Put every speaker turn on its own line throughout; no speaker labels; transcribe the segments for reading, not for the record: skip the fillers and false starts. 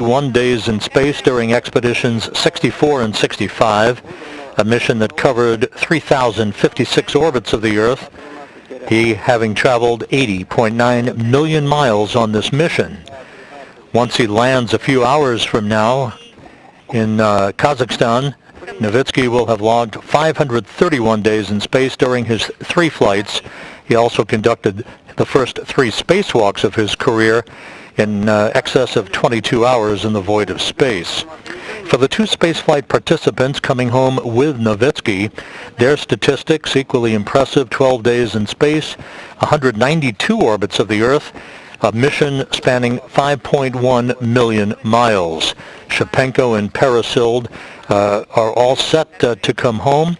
1 days in space during expeditions 64 and 65, a mission that covered 3,056 orbits of the Earth, he having traveled 80.9 million miles on this mission. Once he lands a few hours from now in Kazakhstan, Novitsky will have logged 531 days in space during his 3 flights. He also conducted the first 3 spacewalks of his career in excess of 22 hours in the void of space. For the 2 spaceflight participants coming home with Novitsky, their statistics equally impressive: 12 days in space, 192 orbits of the Earth, a mission spanning 5.1 million miles. Shapenko and Peresild are all set to come home.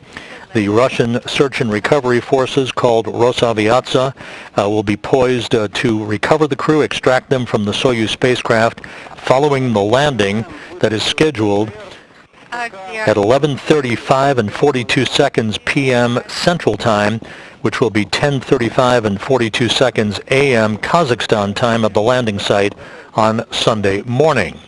The Russian search and recovery forces, called Rosaviatsa, will be poised to recover the crew, extract them from the Soyuz spacecraft following the landing that is scheduled at 11:35 and 42 seconds p.m. Central Time, which will be 10:35 and 42 seconds a.m. Kazakhstan time at the landing site on Sunday morning.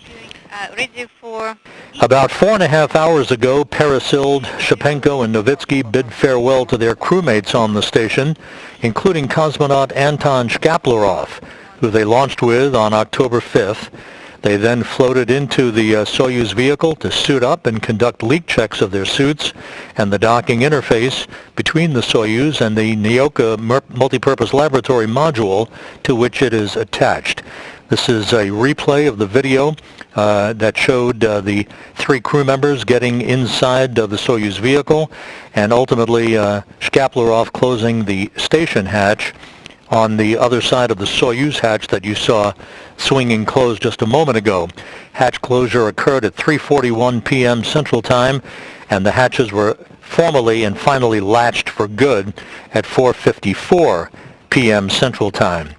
Ready for...
About 4.5 hours ago, Peresild, Shapenko, and Novitsky bid farewell to their crewmates on the station, including cosmonaut Anton Shkaplerov, who they launched with on October 5th. They then floated into the Soyuz vehicle to suit up and conduct leak checks of their suits and the docking interface between the Soyuz and the Nyoka multipurpose laboratory module to which it is attached. This is a replay of the video that showed the 3 crew members getting inside the Soyuz vehicle and ultimately Shkaplerov closing the station hatch on the other side of the Soyuz hatch that you saw swinging closed just a moment ago. Hatch closure occurred at 3:41 p.m. Central Time, and the hatches were formally and finally latched for good at 4:54 p.m. Central Time.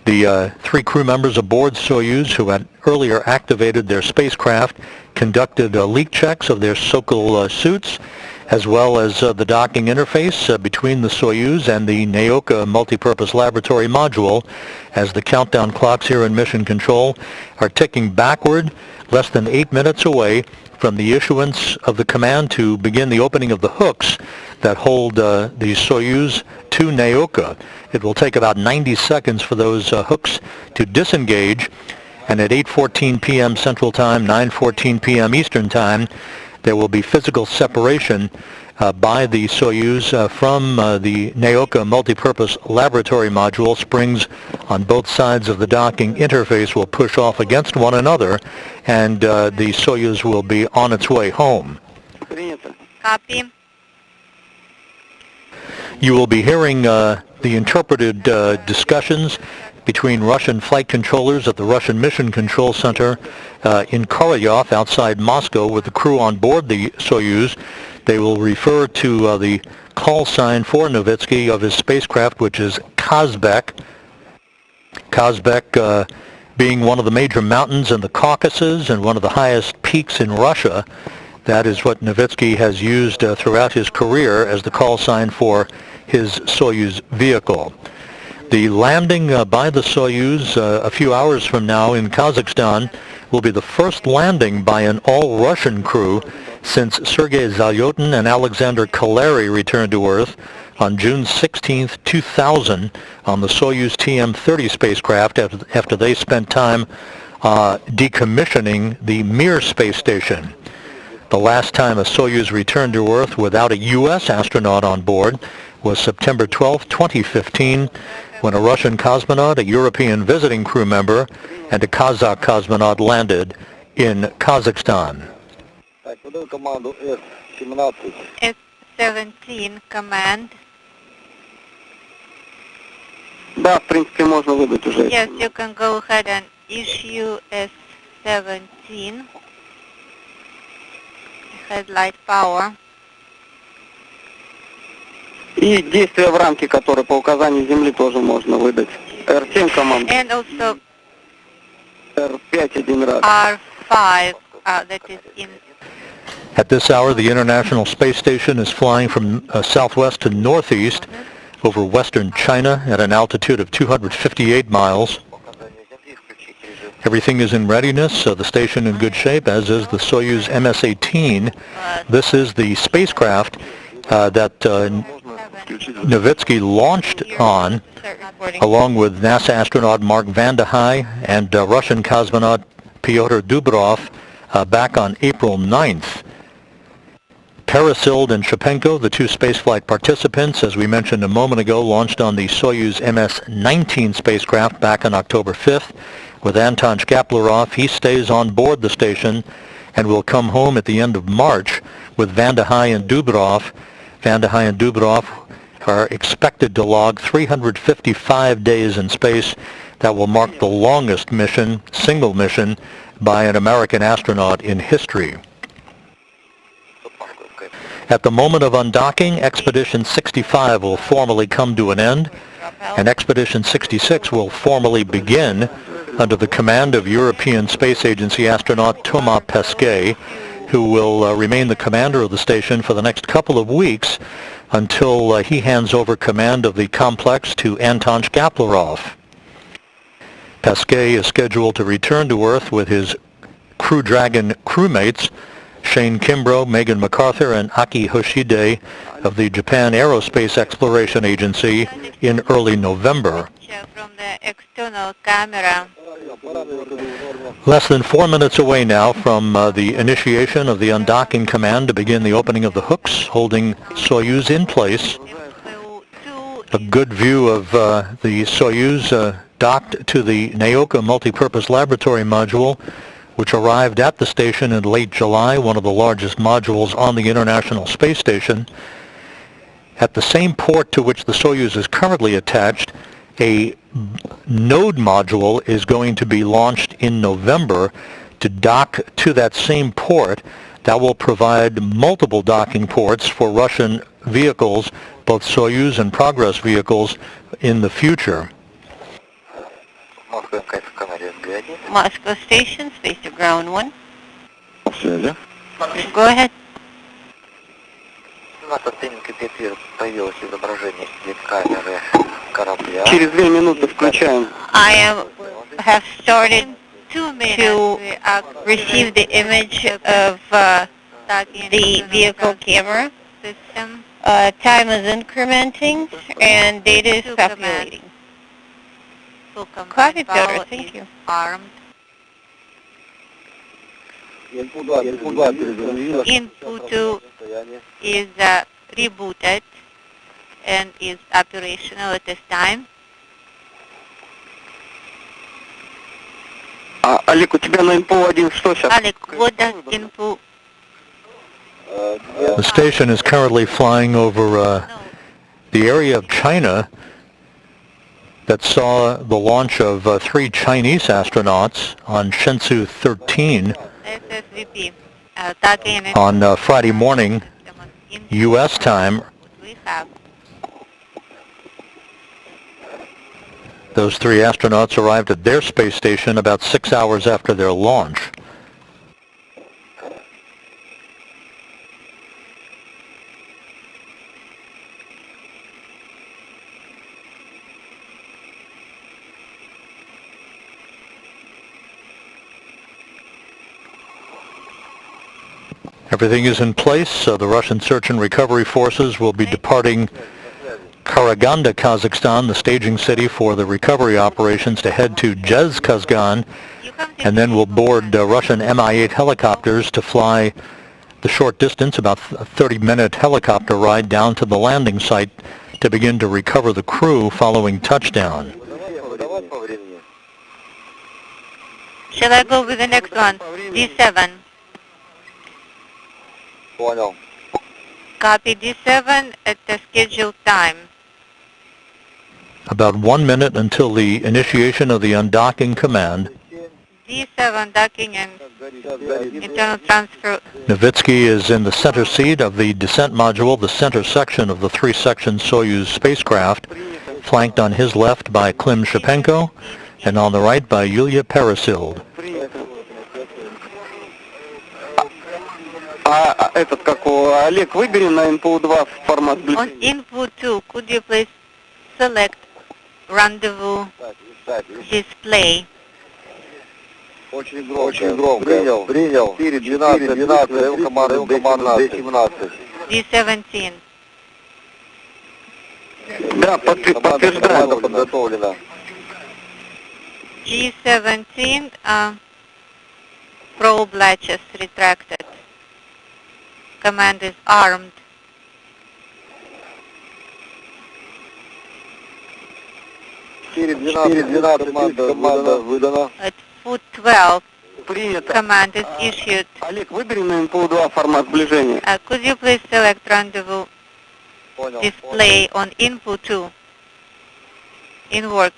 The 3 crew members aboard Soyuz, who had earlier activated their spacecraft, conducted leak checks of their Sokol suits, as well as the docking interface between the Soyuz and the Nyoka multipurpose laboratory module, as the countdown clocks here in Mission Control are ticking backward, less than 8 minutes away from the issuance of the command to begin the opening of the hooks that hold the Soyuz to Nyoka. It will take about 90 seconds for those hooks to disengage, and at 8:14 p.m. Central Time, 9:14 p.m. Eastern Time, there will be physical separation by the Soyuz from the Nyoka multipurpose laboratory module. Springs on both sides of the docking interface will push off against one another, and the Soyuz will be on its way home.
Copy.
You will be hearing the interpreted discussions between Russian flight controllers at the Russian Mission Control Center in Korolyov outside Moscow with the crew on board the Soyuz. They will refer to the call sign for Novitsky of his spacecraft, which is Kazbek. Kazbek being one of the major mountains in the Caucasus and one of the highest peaks in Russia. That is what Novitsky has used throughout his career as the call sign for his Soyuz vehicle. The landing by the Soyuz a few hours from now in Kazakhstan will be the first landing by an all-Russian crew since Sergei Zalyotin and Alexander Kaleri returned to Earth on June 16, 2000 on the Soyuz TM-30 spacecraft after they spent time decommissioning the Mir space station. The last time a Soyuz returned to Earth without a U.S. astronaut on board was September 12, 2015, when a Russian cosmonaut, a European visiting crew member, and a Kazakh cosmonaut landed in Kazakhstan.
S-17 command. Yes, you can go ahead and issue S-17. Headlight power.
И действия в рамке, которые по указанию Земли тоже можно выдать. R7 команда.
And also
R5 один раз.
R5 that is in.
At this hour, the International Space Station is flying from southwest to northeast over western China at an altitude of 258 miles. Everything is in readiness, so the station in good shape, as is the Soyuz MS-18. This is the spacecraft that Novitsky launched on, along with NASA astronaut Mark Vande Hei and Russian cosmonaut Pyotr Dubrov back on April 9th. Peresild and Shapenko, the two spaceflight participants, as we mentioned a moment ago, launched on the Soyuz MS-19 spacecraft back on October 5th. With Anton Shkaplerov, he stays on board the station and will come home at the end of March with Vande Hei and Dubrov. Vande Hei and Dubrov are expected to log 355 days in space. That will mark the longest mission, single mission, by an American astronaut in history. At the moment of undocking, Expedition 65 will formally come to an end, and Expedition 66 will formally begin under the command of European Space Agency astronaut Thomas Pesquet, who will remain the commander of the station for the next couple of weeks until he hands over command of the complex to Anton Shkaplerov. Pesquet is scheduled to return to Earth with his Crew Dragon crewmates, Shane Kimbrough, Megan MacArthur, and Aki Hoshide of the Japan Aerospace Exploration Agency in early November.
From the external camera.
Less than 4 minutes away now from the initiation of the undocking command to begin the opening of the hooks, holding Soyuz in place. A good view of the Soyuz docked to the Naoka Multipurpose Laboratory Module, which arrived at the station in late July, one of the largest modules on the International Space Station. At the same port to which the Soyuz is currently attached, a node module is going to be launched in November to dock to that same port. That will provide multiple docking ports for Russian vehicles, both Soyuz and Progress vehicles, in the future.
Moscow Station, space to ground 1. Go ahead.
Через 2 минуты включаем.
I have started to receive the image of the vehicle camera. System. Time is incrementing and data is populating. Copy, Piotr, thank you. Armed. Input 2 is rebooted and is operational at this time.
Олег, у тебя на инфо 1 что сейчас?
Alec, what does info?
The station is currently flying over the area of China that saw the launch of 3 Chinese astronauts on Shenzhou 13
SSVP.
on Friday morning, U.S. time.
We have.
Those 3 astronauts arrived at their space station about 6 hours after their launch. Everything is in place, so the Russian search and recovery forces will be departing Karaganda, Kazakhstan, the staging city for the recovery operations, to head to Zhezkazgan, and then will board Russian Mi-8 helicopters to fly the short distance, about a 30-minute helicopter ride down to the landing site to begin to recover the crew following touchdown.
Shall I go with the next one? D7. Copy D7 at the scheduled time.
About 1 minute until the initiation of the undocking command.
D7 docking and internal transfer.
Novitsky is in the center seat of the descent module, the center section of the 3-section Soyuz spacecraft, flanked on his left by Klim Shapenko and on the right by Yulia Peresild.
Этот, как Олег, выбери на инфо 2 формат Bluetooth.
On info 2, could you please select rendezvous display?
Очень громко. Принял. 4-12, команда D17.
D17.
Да, подтверждаю.
Подготовлена.
G17, probe latches retracted. Command is armed.
4-12, команда выдана.
At foot 12,
Принято.
command is issued.
Олег, выбери на МПУ-2 формат сближения.
Could you please select rendezvous
Понял.
display on input 2 in work?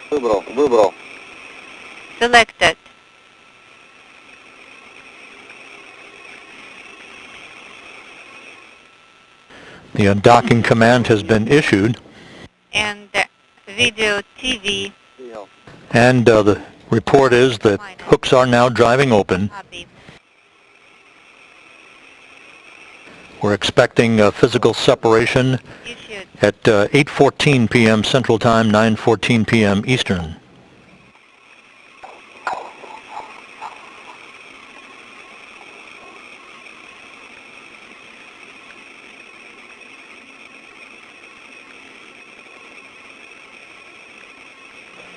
Выбрал.
Selected.
The undocking command has been issued,
And video TV
Принял.
and the report is that hooks are now driving open.
copy.
We're expecting physical separation
Issued.
at 8:14 p.m. Central Time, 9:14 p.m. Eastern.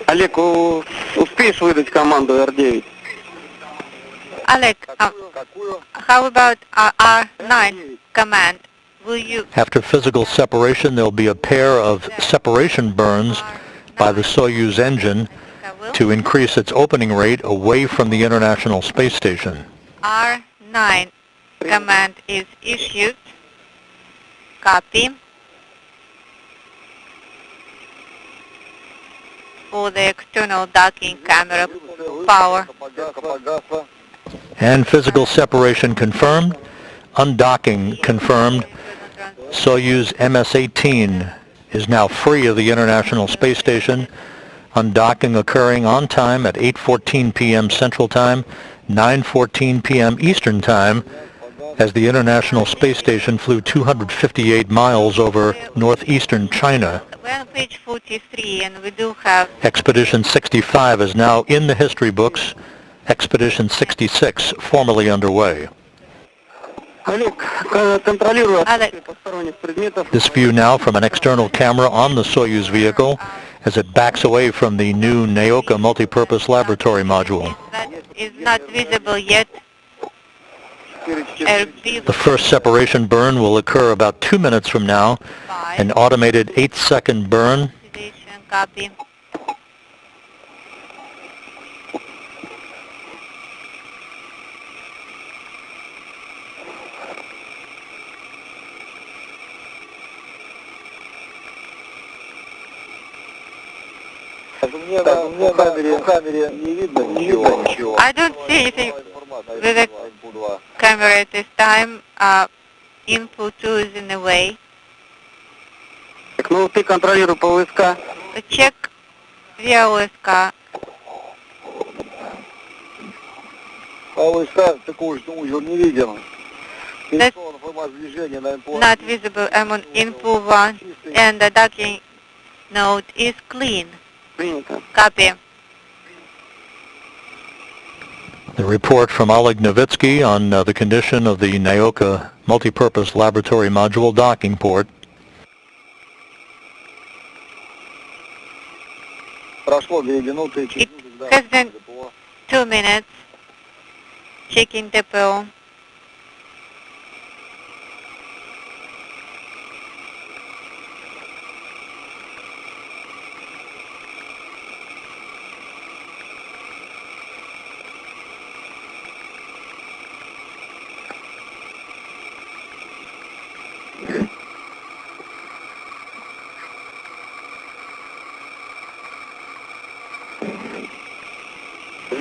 Олег, успеешь выдать команду R9?
Alec,
Какую?
how about R9 command? Will you
After physical separation, there'll be a pair of separation burns by the Soyuz engine to increase its opening rate away from the International Space Station.
R9 command is issued. Copy. For the external docking camera power.
Погасла.
And physical separation confirmed, undocking confirmed. Soyuz MS-18 is now free of the International Space Station. Undocking occurring on time at 8:14 p.m. Central Time, 9:14 p.m. Eastern Time, as the International Space Station flew 258 miles over northeastern China.
We're on page 43 and we do have
Expedition 65 is now in the history books. Expedition 66 formally underway.
Олег, контролирую
Олег.
отсутствие посторонних предметов.
This view now from an external camera on the Soyuz vehicle as it backs away from the new Naoka multipurpose laboratory module.
that is not visible yet. LP
The first separation burn will occur about 2 minutes from now, an automated 8-second burn.
oxidation copy.
Мне в камере не видно ничего.
I don't see anything with the camera at this time. Input 2 is in the way.
Ну, ты контролируй ПВСК.
Check via OSK.
ПВСК такого же узел не видим.
That's
Формат движения на МПО.
not visible. I'm on input 1 and the docking node is clean.
Принято.
Copy.
The report from Oleg Novitsky on the condition of the Naoka multipurpose laboratory module docking port.
Прошло 2 минуты.
It has been 2 minutes. Checking depot.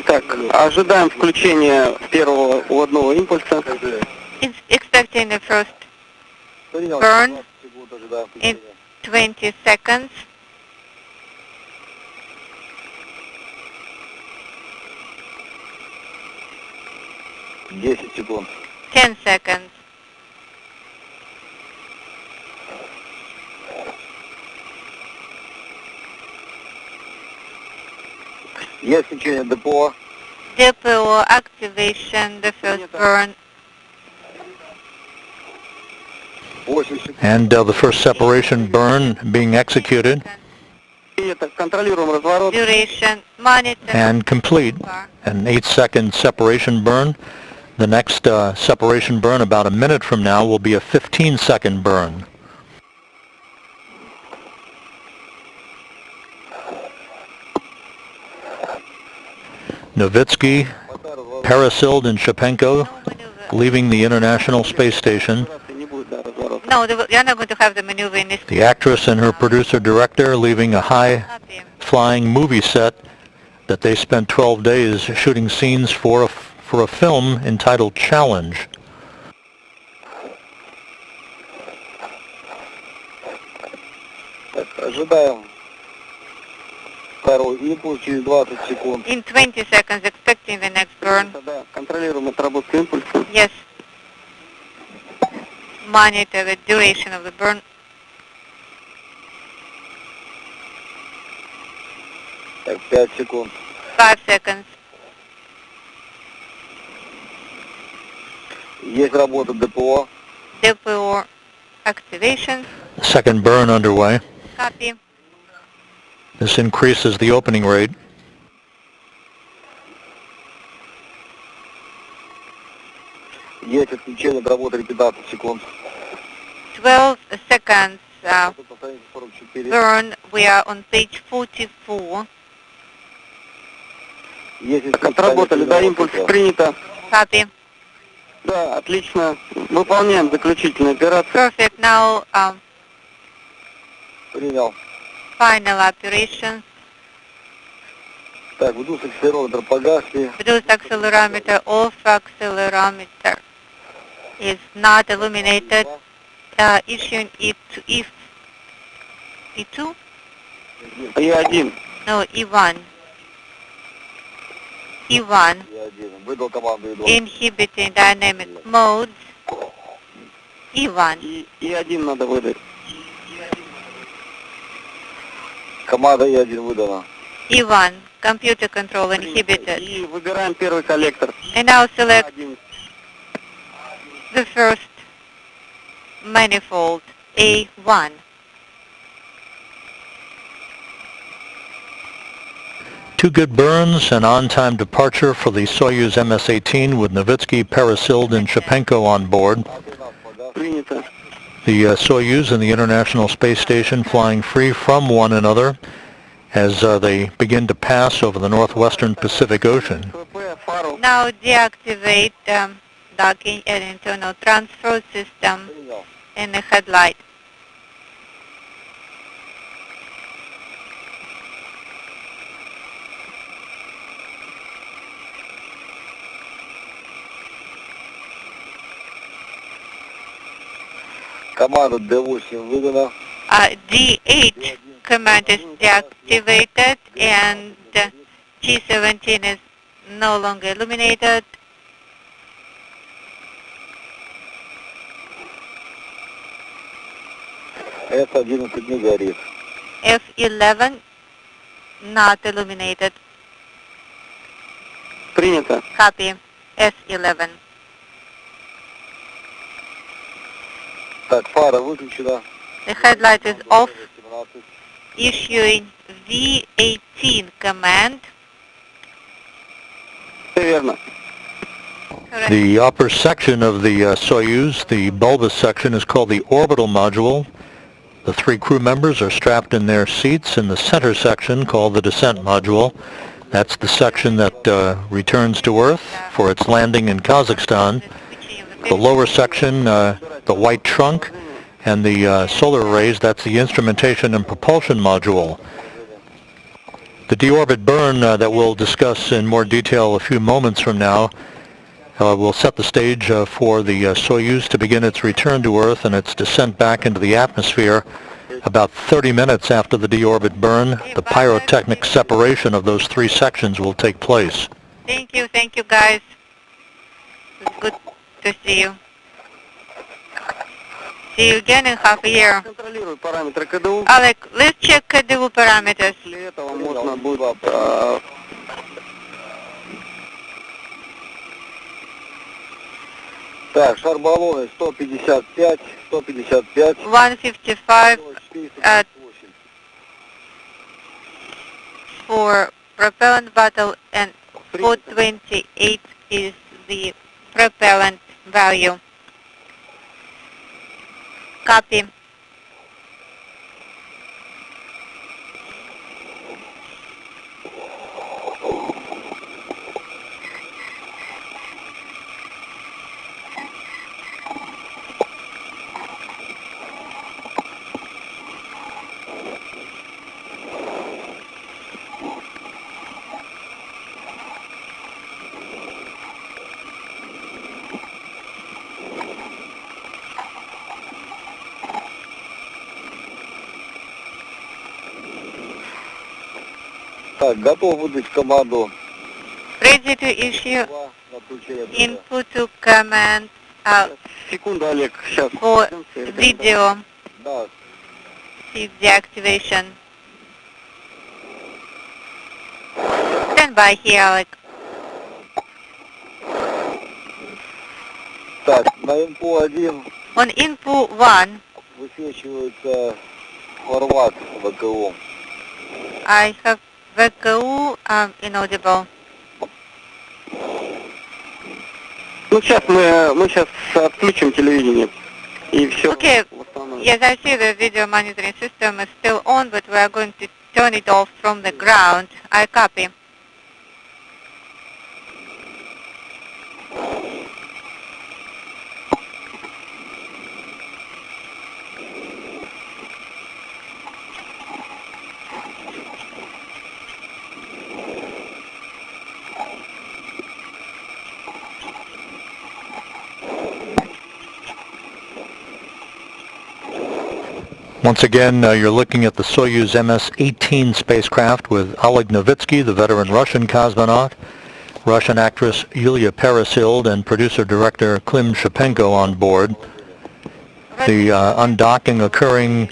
Так, ожидаем включения первого вводного импульса.
It's expecting the first burn in 20 seconds.
секунд.
10 seconds.
Есть включение ДПО.
DPO activation, the first burn.
8 секунд.
And the first separation burn being executed
Принято. Контролируем разворот.
Duration, monitor.
and complete. An 8-second separation burn. The next separation burn, about a minute from now, will be a 15-second burn. Novitsky, Parasild, and Shapenko leaving the International Space Station.
Не будет, да, разворот.
No, you're not going to have the maneuver in this.
The actress and her producer-director leaving a high-flying movie set that they spent 12 days shooting scenes for a film entitled Challenge.
Так, ожидаем. Второй импульс через 20 секунд.
In 20 seconds, expecting the next burn.
Да, контролируем отработку импульса.
Yes. Monitor the duration of the burn.
Так, 5 секунд.
5 seconds.
Есть работа ДПО.
DPO activation.
Second burn underway.
Copy.
This increases the opening rate.
Есть отключение, отработали 15 секунд.
12 seconds
Это по странице 44.
burn. We are on page 44.
Есть
Так, отработали, да, импульс принято.
Copy.
Да, отлично. Выполняем заключительную операцию.
Perfect. Now,
Принял.
final operation.
Так, вдух акселерометр погасли.
Reduce accelerometer. Off accelerometer is not illuminated. Issuing it to E2?
И1.
No, E1. E1.
Я один. Выдал команду И2.
Inhibiting dynamic modes. E1.
И1 надо выдать.
Команда И1 выдана.
E1. Computer control inhibited.
И выбираем первый коллектор.
And now select
Один.
the first manifold, A1.
Two good burns and on-time departure for the Soyuz MS-18 with Novitsky, Parasild, and Shapenko on board.
Принято.
The Soyuz and the International Space Station flying free from one another as they begin to pass over the northwestern Pacific Ocean.
ФП, фару.
Now deactivate docking and internal transfer system
Принял.
in the headlight.
Команда Д8 выдана.
D8 command is deactivated and G17 is no longer illuminated.
С11 не горит.
F11 not illuminated.
Принято.
Copy. S11.
Так, фара выключена.
The headlight is off.
17.
Issuing V18 command.
Все верно.
Correct.
The upper section of the Soyuz, the bulbous section, is called the orbital module. The three crew members are strapped in their seats in the center section, called the descent module. That's the section that returns to Earth for its landing in Kazakhstan. The lower section, the white trunk, and the solar arrays, that's the instrumentation and propulsion module. The deorbit burn that we'll discuss in more detail a few moments from now will set the stage for the Soyuz to begin its return to Earth and its descent back into the atmosphere. About 30 minutes after the deorbit burn, the pyrotechnic separation of those three sections will take place.
Thank you guys. It's good to see you. See you again in half a year.
Контролируй параметры КДУ.
Alec, let's check KDU parameters.
После этого можно будет...
Так, шар-баллоны 155, 155.
155 for propellant bottle and 428 is the propellant value. Copy.
Так, готов выдать команду.
Ready to issue
На включение.
input to command
Секунду, Олег, сейчас.
for video
Да,
feed deactivation. Stand by here, Alec.
так, на инфу 1
On info 1,
высвечивается формат ВКО.
I have VKU inaudible.
Ну, сейчас мы сейчас отключим телевидение. И все.
Okay. Yes, I see the video monitoring system is still on, but we are going to turn it off from the ground. I copy.
Once again, you're looking at the Soyuz MS-18 spacecraft with Oleg Novitsky, the veteran Russian cosmonaut, Russian actress Yulia Peresild, and producer-director Klim Shipenko on board. The undocking occurring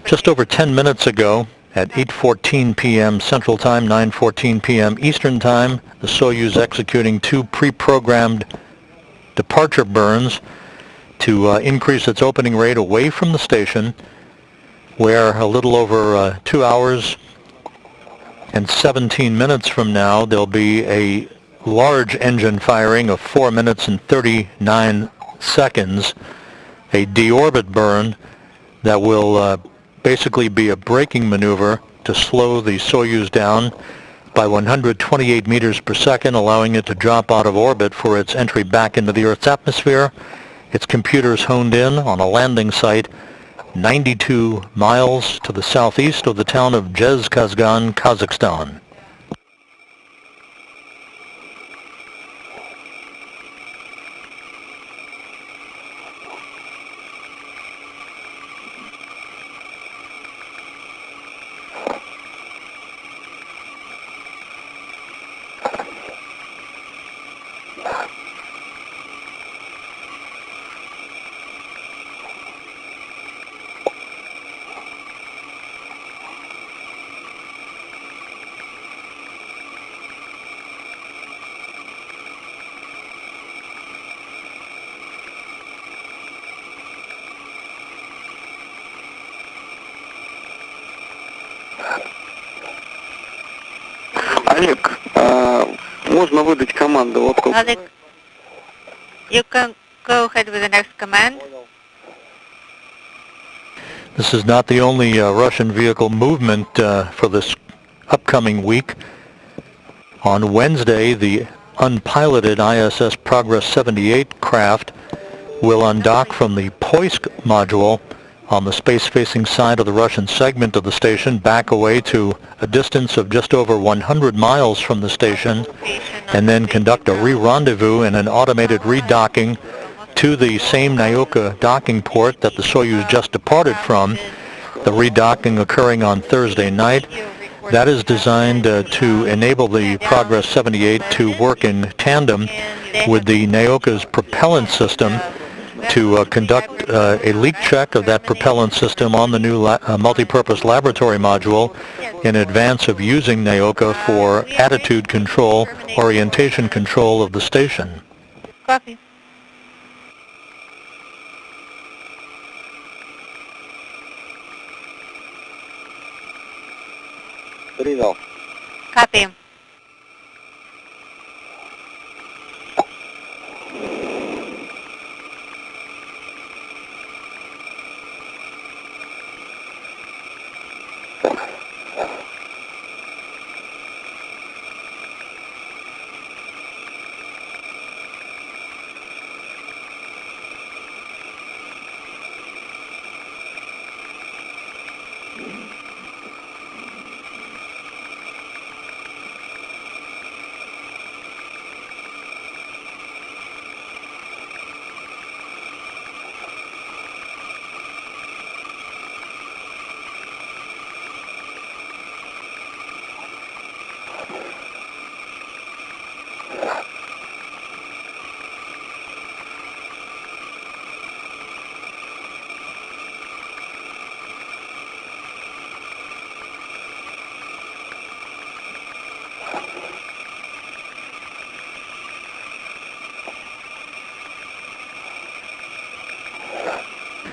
just over 10 minutes ago at 8:14 p.m. Central Time, 9:14 p.m. Eastern Time. The Soyuz executing two pre-programmed departure burns to increase its opening rate away from the station, where a little over 2 hours and 17 minutes from now there'll be a large engine firing of 4 minutes and 39 seconds, a deorbit burn that will basically be a braking maneuver to slow the Soyuz down by 128 meters per second, allowing it to drop out of orbit for its entry back into the Earth's atmosphere. Its computers honed in on a landing site 92 miles to the southeast of the town of Zhezkazgan, Kazakhstan.
Олег, можно выдать команду. Вот
Alec, you can go ahead with the next command.
This is not the only Russian vehicle movement for this upcoming week. On Wednesday, the unpiloted ISS Progress 78 craft will undock from the Poisk module on the space-facing side of the Russian segment of the station, back away to a distance of just over 100 miles from the station, and then conduct a re-rendezvous and an automated redocking to the same Naoka docking port that the Soyuz just departed from, the redocking occurring on Thursday night. That is designed to enable the Progress 78 to work in tandem with the Naoka's propellant system to conduct a leak check of that propellant system on the new multipurpose laboratory module in advance of using NAOCA for attitude control, orientation control of the station.
Copy.
Принял.
Copy.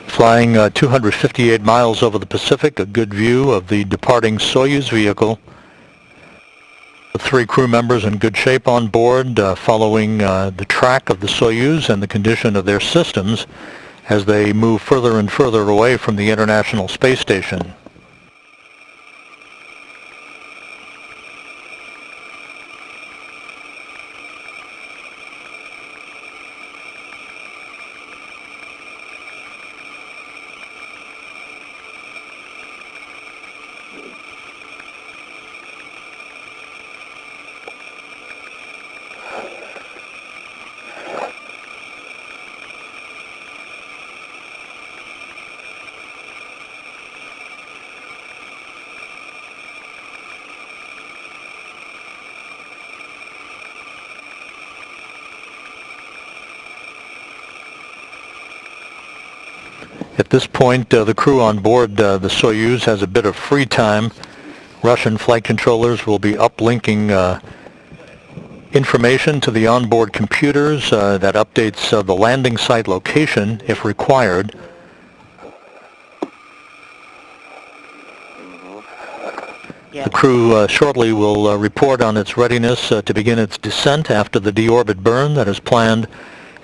Flying 258 miles over the Pacific, a good view of the departing Soyuz vehicle. The 3 crew members in good shape on board, following the track of the Soyuz and the condition of their systems as they move further and further away from the International Space Station. At this point, the crew on board the Soyuz has a bit of free time. Russian flight controllers will be uplinking information to the onboard computers that updates the landing site location if required. The crew shortly will report on its readiness to begin its descent after the deorbit burn that is planned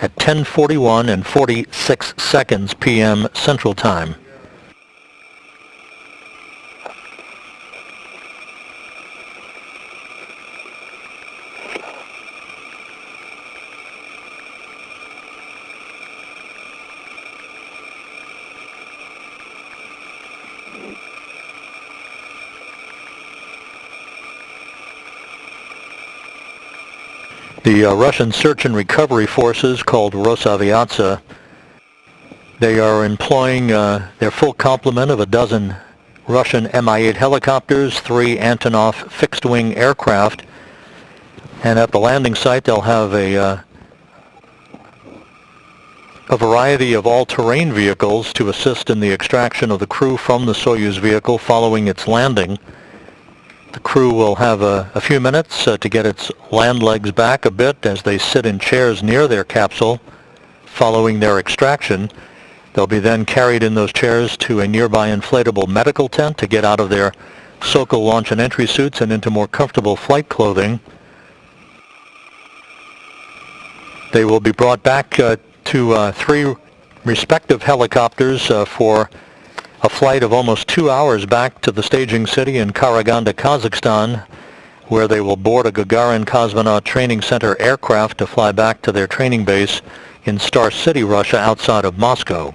at 10:41 and 46 seconds p.m. Central Time. The Russian search and recovery forces, called Rosaviatsa, they are employing their full complement of a dozen Russian Mi-8 helicopters, 3 Antonov fixed-wing aircraft, and at the landing site they'll have a variety of all-terrain vehicles to assist in the extraction of the crew from the Soyuz vehicle following its landing. The crew will have a few minutes to get its land legs back a bit as they sit in chairs near their capsule following their extraction. They'll be then carried in those chairs to a nearby inflatable medical tent to get out of their Sokol launch and entry suits and into more comfortable flight clothing. They will be brought back to 3 respective helicopters for a flight of almost 2 hours back to the staging city in Karaganda, Kazakhstan, where they will board a Gagarin Cosmonaut Training Center aircraft to fly back to their training base in Star City, Russia, outside of Moscow.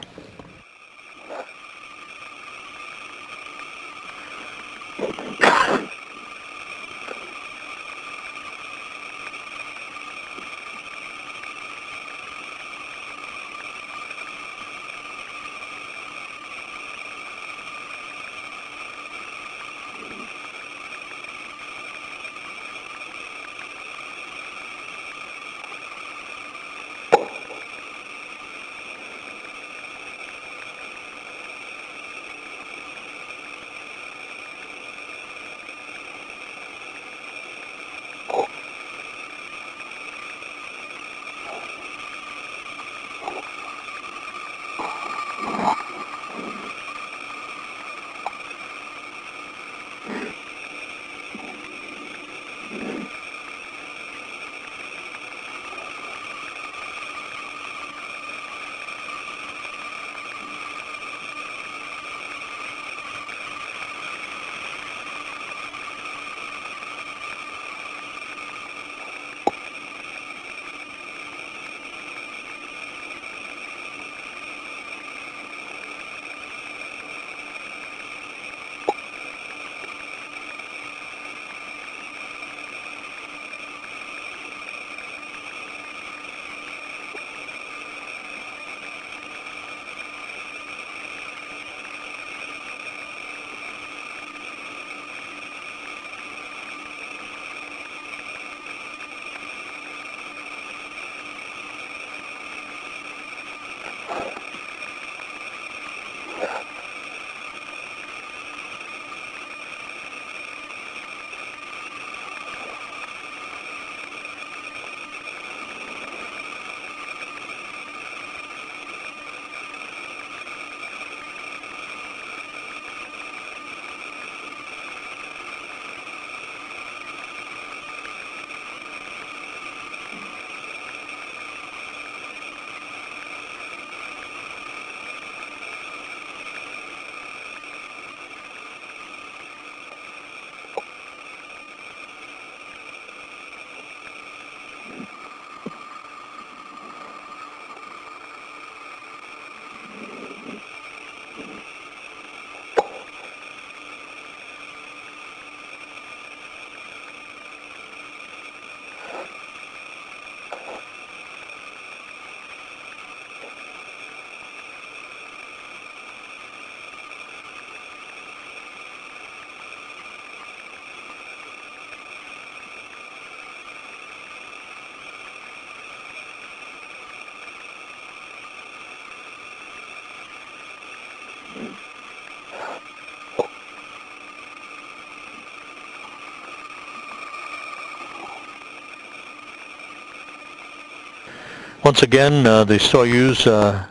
Once again, the Soyuz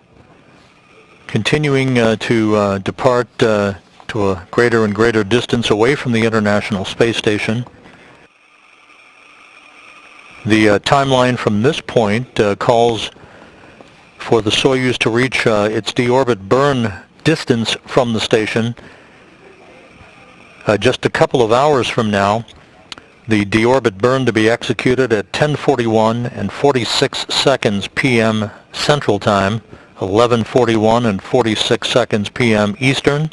continuing to depart to a greater and greater distance away from the International Space Station. The timeline from this point calls for the Soyuz to reach its deorbit burn distance from the station just a couple of hours from now. The deorbit burn to be executed at 10:41 and 46 seconds p.m. Central Time, 11:41 and 46 seconds p.m. Eastern.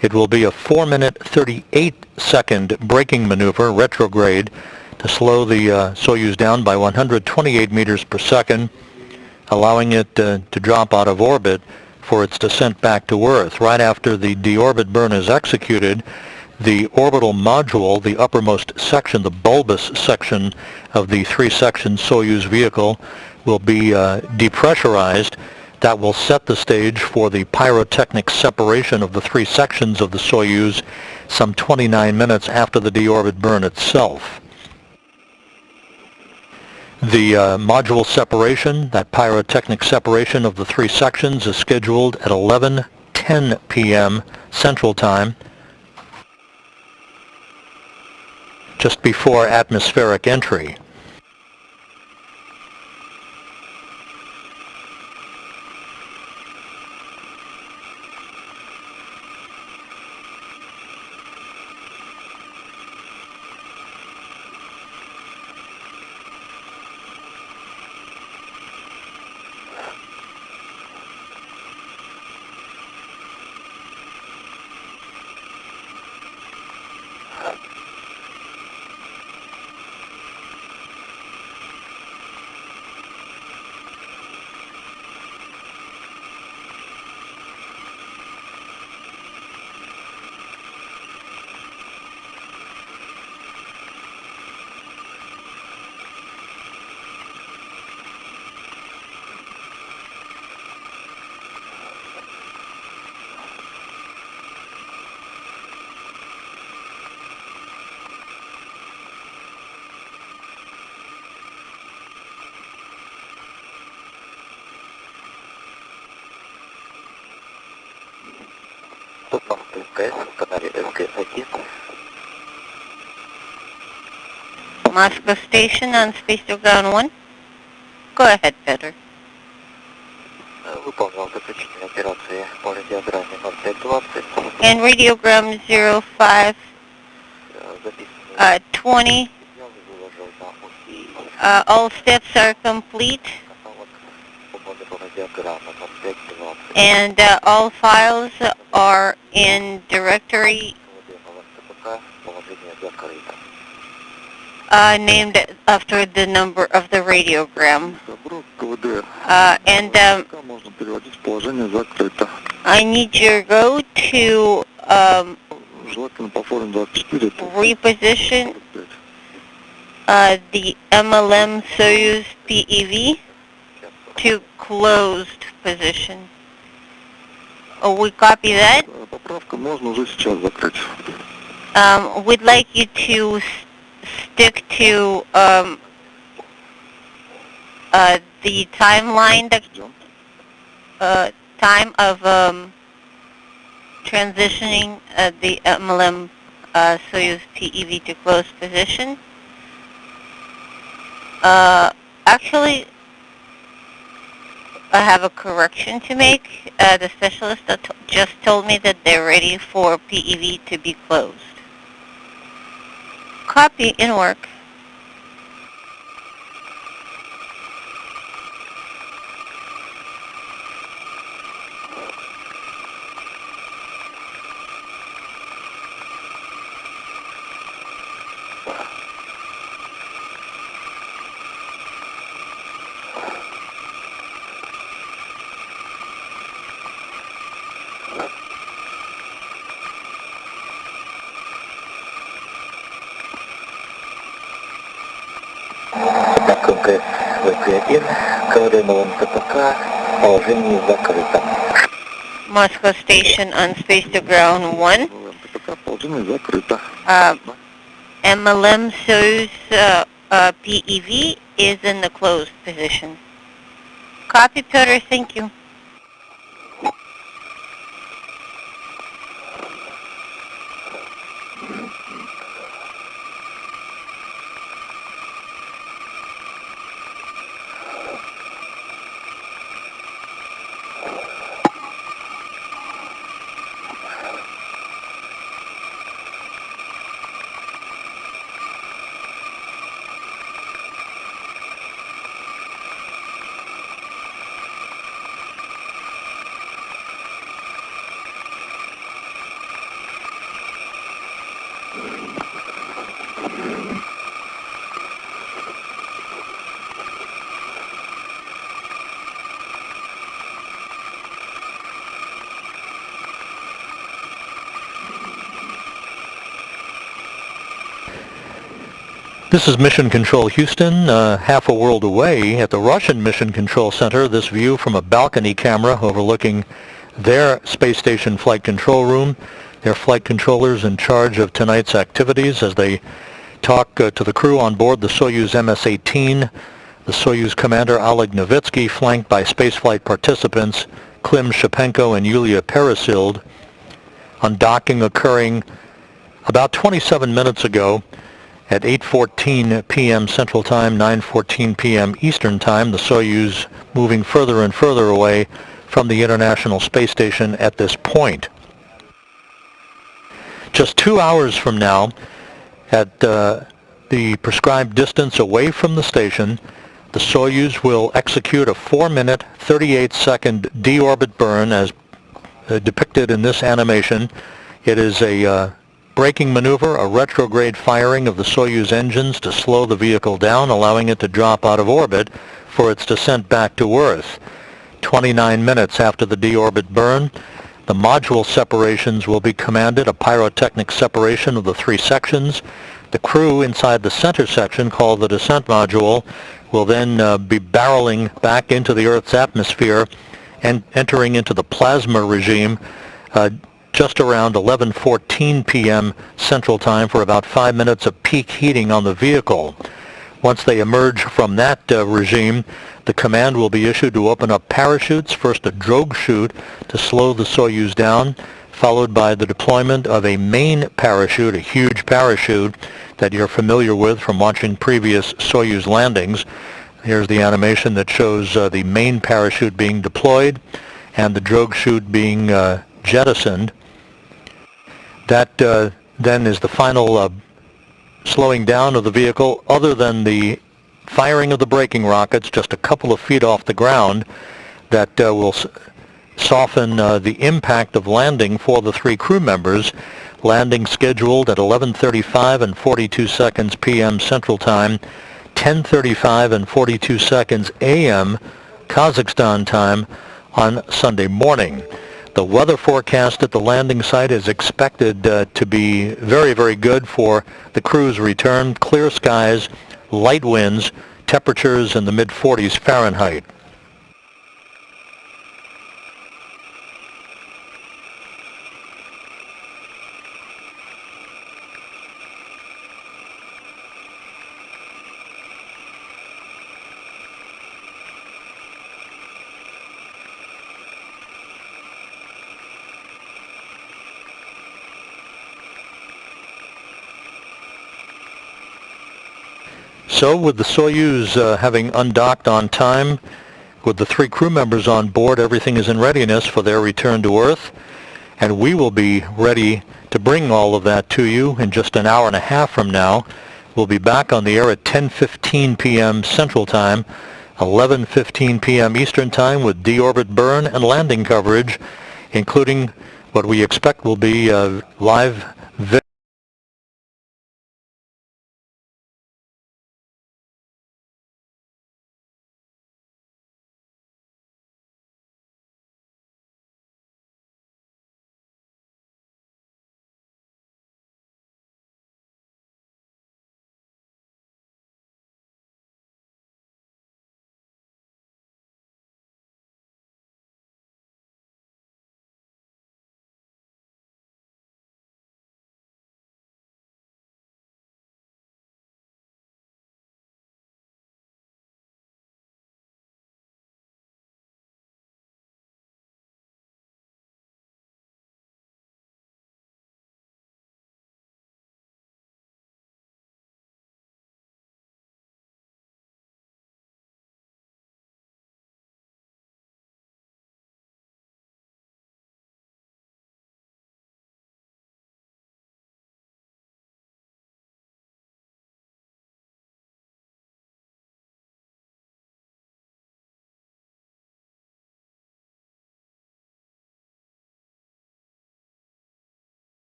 It will be a 4-minute 38-second braking maneuver, retrograde, to slow the Soyuz down by 128 meters per second, allowing it to drop out of orbit for its descent back to Earth. Right after the deorbit burn is executed, the orbital module, the uppermost section, the bulbous section of the three-section Soyuz vehicle, will be depressurized. That will set the stage for the pyrotechnic separation of the three sections of the Soyuz some 29 minutes after the deorbit burn itself. The module separation, that pyrotechnic separation of the three sections, is scheduled at 11:10 p.m. Central Time, just before atmospheric entry.
Moscow Station on Space to Ground 1. Go ahead, Peter. And radiogram 0520. All steps are complete. And all files are in directory named after the number of the radiogram. I need you to go to reposition the MLM Soyuz PEV to closed position. Oh, we copy that. We'd like you to stick to the timeline, the time of transitioning the MLM Soyuz PEV to closed position. Actually, I have a correction to make. The specialist just told me that they're ready for PEV to be closed. Copy in work. Moscow Station on Space to Ground 1. MLM Soyuz PEV is in the closed position. Copy, Peter. Thank you.
This is Mission Control Houston, half a world away at the Russian Mission Control Center. This view from a balcony camera overlooking their space station flight control room. Their flight controllers in charge of tonight's activities as they talk to the crew on board the Soyuz MS-18. The Soyuz commander Oleg Novitsky, flanked by spaceflight participants Klim Shipenko and Yulia Peresild. Undocking occurring about 27 minutes ago at 8:14 p.m. Central Time, 9:14 p.m. Eastern Time. The Soyuz moving further and further away from the International Space Station at this point. Just 2 hours from now, at the prescribed distance away from the station, the Soyuz will execute a 4-minute, 38-second deorbit burn as depicted in this animation. It is a braking maneuver, a retrograde firing of the Soyuz engines to slow the vehicle down, allowing it to drop out of orbit for its descent back to Earth. 29 minutes after the deorbit burn, the module separations will be commanded, a pyrotechnic separation of the three sections. The crew inside the center section, called the descent module, will then be barreling back into the Earth's atmosphere and entering into the plasma regime just around 11:14 p.m. Central Time for about 5 minutes of peak heating on the vehicle. Once they emerge from that regime, the command will be issued to open up parachutes, first a drogue chute to slow the Soyuz down, followed by the deployment of a main parachute, a huge parachute that you're familiar with from watching previous Soyuz landings. Here's the animation that shows the main parachute being deployed and the drogue chute being jettisoned. That then is the final slowing down of the vehicle, other than the firing of the braking rockets just a couple of feet off the ground that will soften the impact of landing for the three crew members. Landing scheduled at 11:35 and 42 seconds p.m. Central Time, 10:35 and 42 seconds a.m. Kazakhstan time on Sunday morning. The weather forecast at the landing site is expected to be very, very good for the crew's return. Clear skies, light winds, temperatures in the mid-40s Fahrenheit. So with the Soyuz having undocked on time, with the three crew members on board, everything is in readiness for their return to Earth, and we will be ready to bring all of that to you in just an hour and a half from now. We'll be back on the air at 10:15 p.m. Central Time, 11:15 p.m. Eastern Time with deorbit burn and landing coverage, including what we expect will be live video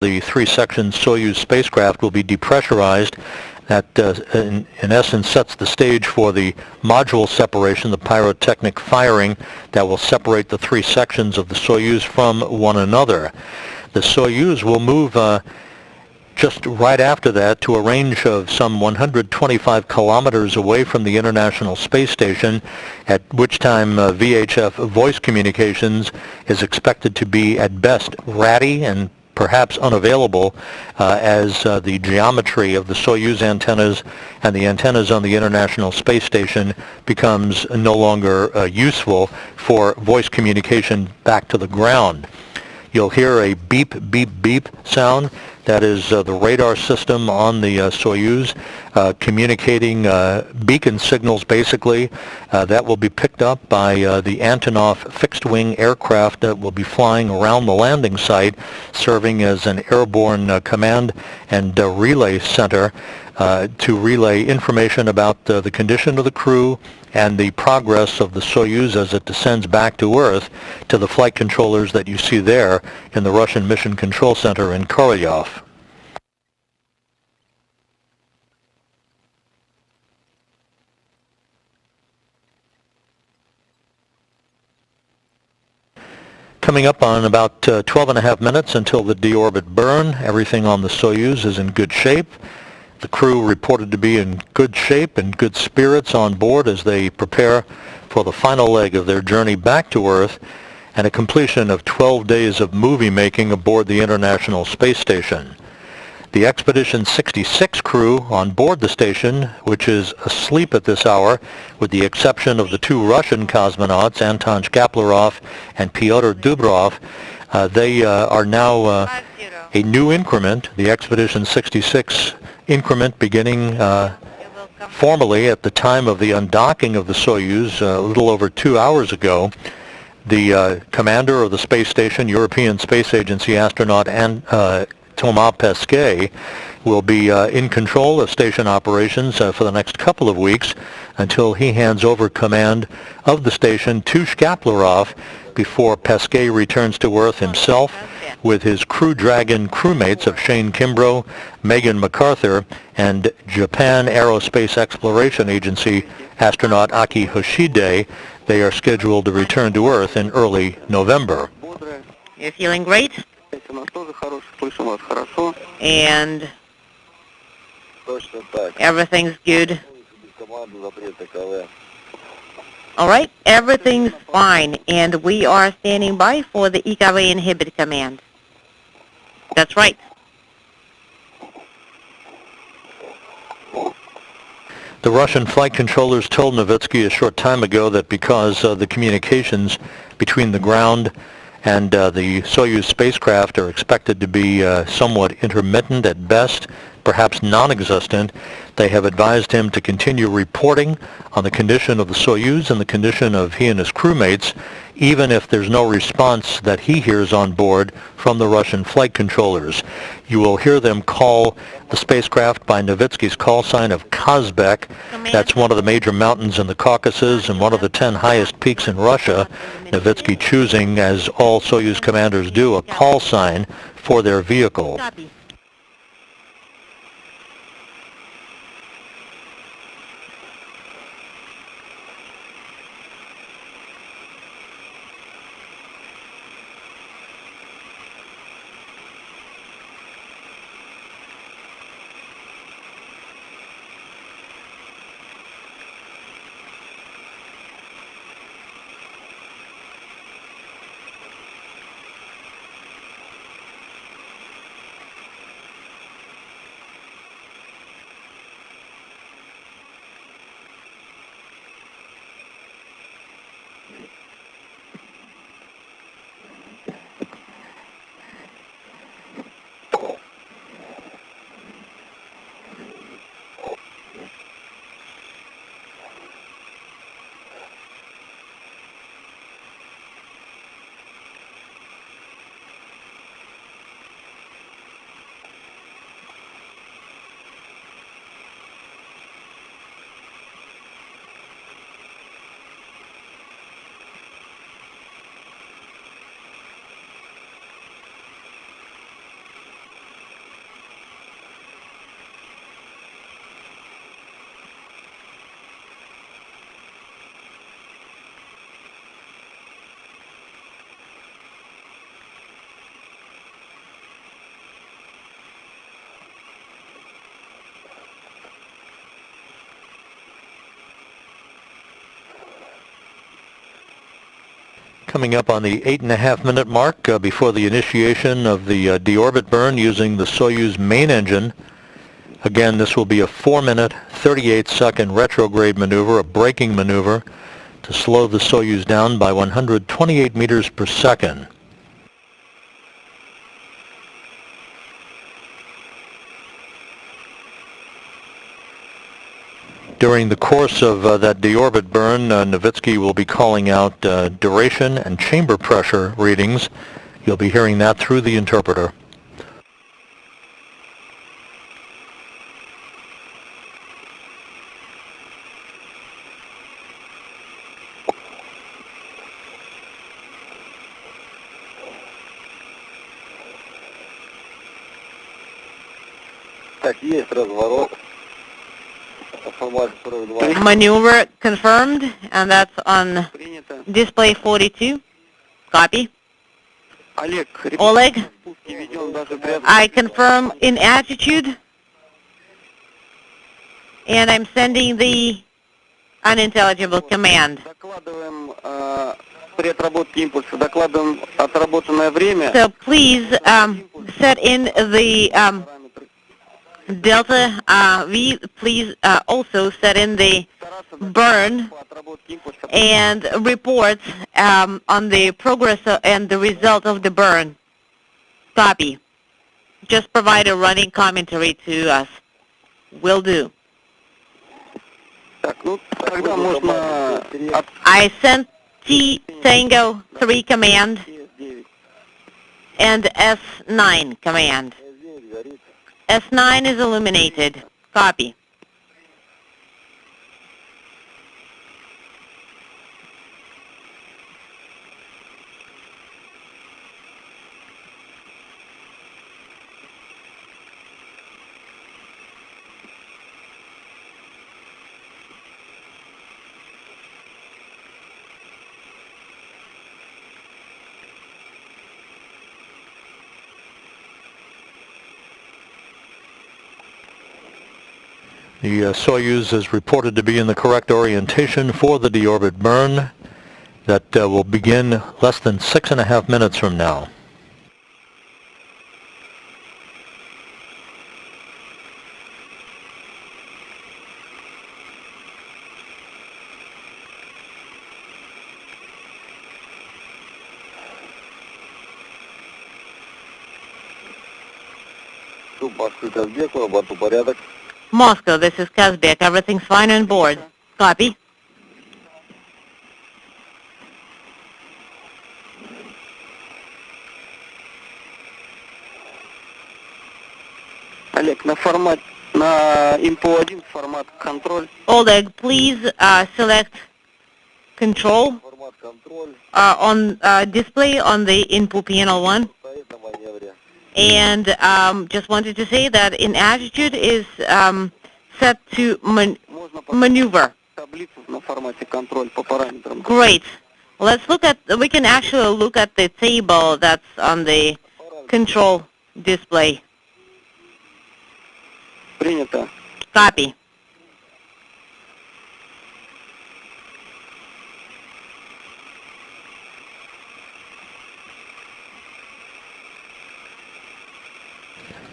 The three-section Soyuz spacecraft will be depressurized. That, in essence, sets the stage for the module separation, the pyrotechnic firing that will separate the three sections of the Soyuz from one another. The Soyuz will move just right after that to a range of some 125 kilometers away from the International Space Station, at which time VHF voice communications is expected to be at best ratty and perhaps unavailable as the geometry of the Soyuz antennas and the antennas on the International Space Station becomes no longer useful for voice communication back to the ground. You'll hear a beep, beep, beep sound. That is the radar system on the Soyuz communicating beacon signals, basically. That will be picked up by the Antonov fixed-wing aircraft that will be flying around the landing site, serving as an airborne command and relay center to relay information about the condition of the crew and the progress of the Soyuz as it descends back to Earth to the flight controllers that you see there in the Russian Mission Control Center in Korolyov. Coming up on about 12 and a half minutes until the deorbit burn, everything on the Soyuz is in good shape. The crew reported to be in good shape and good spirits on board as they prepare for the final leg of their journey back to Earth and a completion of 12 days of movie making aboard the International Space Station. The Expedition 66 crew on board the station, which is asleep at this hour, with the exception of the two Russian cosmonauts, Anton Shkaplerov and Pyotr Dubrov, they are now a new increment, the Expedition 66 increment beginning formally at the time of the undocking of the Soyuz a little over 2 hours ago. The commander of the space station, European Space Agency astronaut Thomas Pesquet, will be in control of station operations for the next couple of weeks until he hands over command of the station to Shkaplerov before Pesquet returns to Earth himself with his Crew Dragon crewmates of Shane Kimbrough, Megan MacArthur, and Japan Aerospace Exploration Agency astronaut Aki Hoshide. They are scheduled to return to Earth in early November.
You're feeling great? And everything's good? All right, everything's fine, and we are standing by for the EKV inhibit command. That's right.
The Russian flight controllers told Novitsky a short time ago that because the communications between the ground and the Soyuz spacecraft are expected to be somewhat intermittent at best, perhaps non-existent, they have advised him to continue reporting on the condition of the Soyuz and the condition of he and his crewmates, even if there's no response that he hears on board from the Russian flight controllers. You will hear them call the spacecraft by Novitsky's call sign of Kazbek. That's one of the major mountains in the Caucasus and one of the 10 highest peaks in Russia. Novitsky choosing, as all Soyuz commanders do, a call sign for their vehicle. coming up on the 8.5-minute mark before the initiation of the deorbit burn using the Soyuz main engine. Again, this will be a 4-minute, 38-second retrograde maneuver, a braking maneuver, to slow the Soyuz down by 128 meters per second. During the course of that deorbit burn, Novitsky will be calling out duration and chamber pressure readings. You'll be hearing that through the interpreter.
Так, есть разворот.
Maneuver confirmed, and that's on
Принято.
display 42. Copy.
Олег,
Oleg,
спуск не ведем даже при
I confirm in attitude, and I'm sending the unintelligible command.
Докладываем при отработке импульса, докладываем отработанное время.
So please set in the
Параметры.
delta V. Please also set in the burn
По отработке импульса.
and report on the progress and the result of the burn. Copy. Just provide a running commentary to us. Will do.
Так, ну тогда можно от
I sent T Tango 3 command
С9.
and S9 command.
Здесь горит.
S9 is illuminated. Copy.
The Soyuz is reported to be in the correct orientation for the deorbit burn that will begin less than 6.5 minutes from now.
Москвы, Казбек, на борту порядок.
Moscow, this is Kazbek. Everything's fine on board. Copy.
Олег, на формат, на ИМПО-1 формат контроль.
Oleg, please select control
Формат контроль.
on display on the input panel 1.
Стоит на маневре.
And just wanted to say that in attitude is set to
Можно
maneuver.
таблицу на формате контроль по параметрам.
Great. Let's look at, we can actually look at the table that's on the control display.
Принято.
Copy.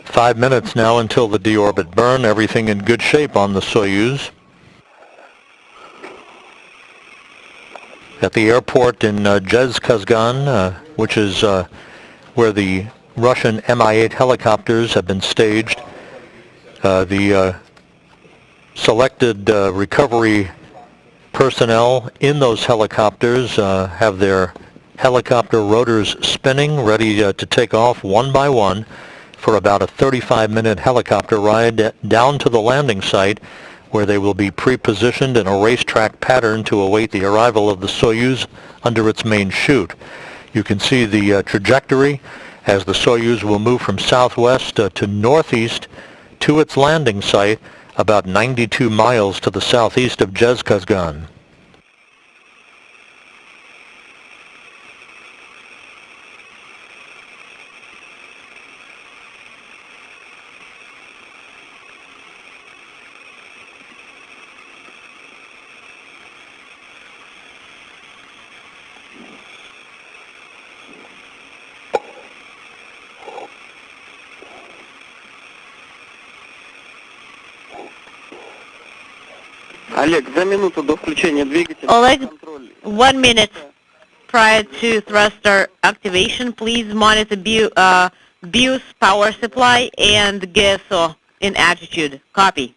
Five minutes now until the deorbit burn. Everything in good shape on the Soyuz. At the airport in Zhezkazgan, which is where the Russian Mi-8 helicopters have been staged, the selected recovery personnel in those helicopters have their helicopter rotors spinning, ready to take off one by one for about a 35-minute helicopter ride down to the landing site, where they will be pre-positioned in a racetrack pattern to await the arrival of the Soyuz under its main chute. You can see the trajectory as the Soyuz will move from southwest to northeast to its landing site, about 92 miles to the southeast of Zhezkazgan.
Олег, за минуту до включения двигателя.
Oleg,
Контроль.
1 minute prior to thruster activation, please monitor BIOS power supply and GSO in attitude. Copy.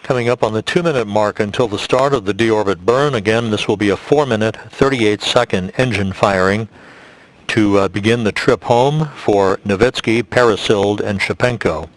Coming up on the 2-minute mark until the start of the deorbit burn. Again, this will be a 4-minute, 38-second engine firing to begin the trip home for Novitsky, Peresild, and Shapenko.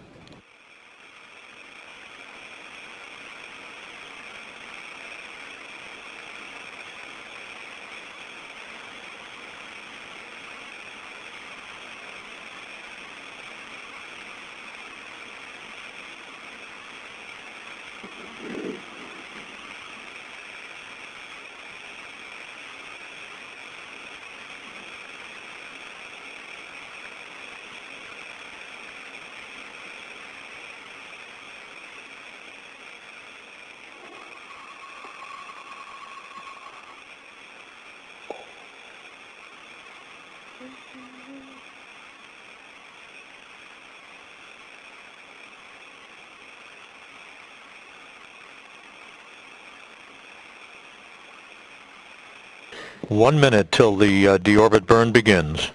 One minute till the deorbit burn begins.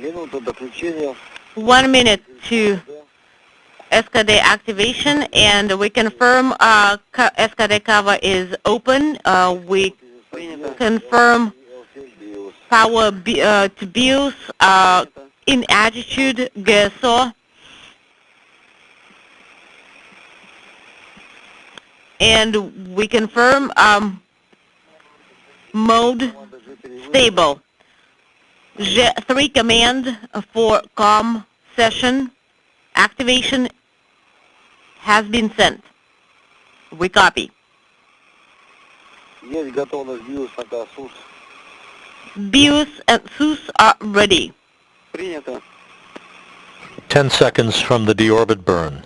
Минута до включения.
1 minute to SKD activation, and we confirm SKD cover is open. We confirm power to BIOS in attitude GSO. And we confirm mode stable. 3 command for COM session activation has been sent. We copy.
Есть готовность BIOS на СУС.
BIOS and SUS are ready.
Принято.
10 seconds from the deorbit burn.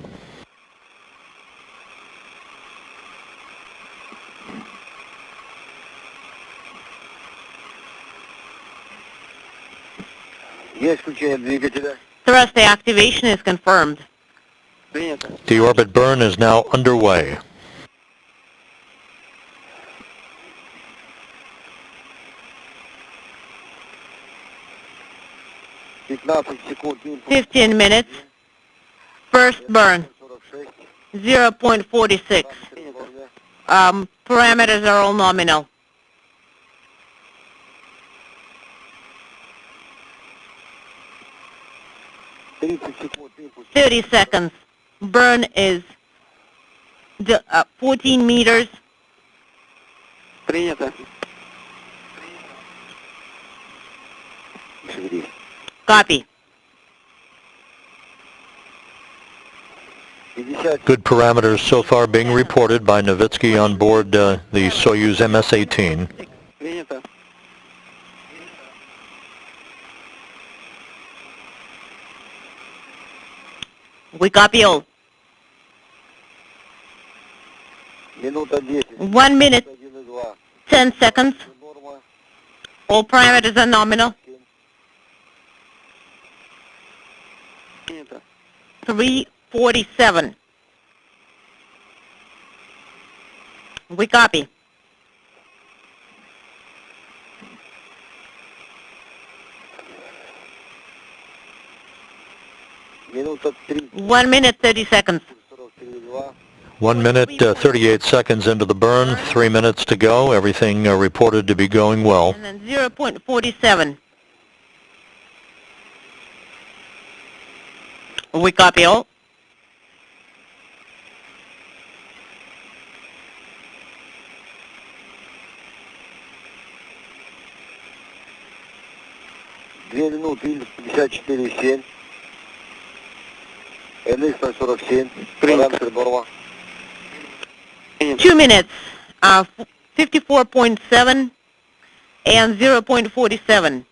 Есть включение двигателя.
Thruster activation is confirmed.
Принято.
Deorbit burn is now underway.
Секунд.
15 minutes. First burn, 0.46. Parameters are all nominal. 30 seconds. Burn is 14 meters.
Принято.
Copy.
Good parameters so far being reported by Novitsky on board the Soyuz MS-18.
Принято.
We copy all.
Минута 10.
1 minute,
1,2.
10 seconds.
Норма.
All parameters are nominal.
Принято.
3 0.47. We copy.
Минута 3,
1 minute, 30 seconds.
42.
1 minute, 38 seconds into the burn, 3 minutes to go. Everything reported to be going well.
And then 0.47. We copy all.
Две минуты 54,7. NX 047. Параметр норма.
2 minutes, 54.7 and 0.47.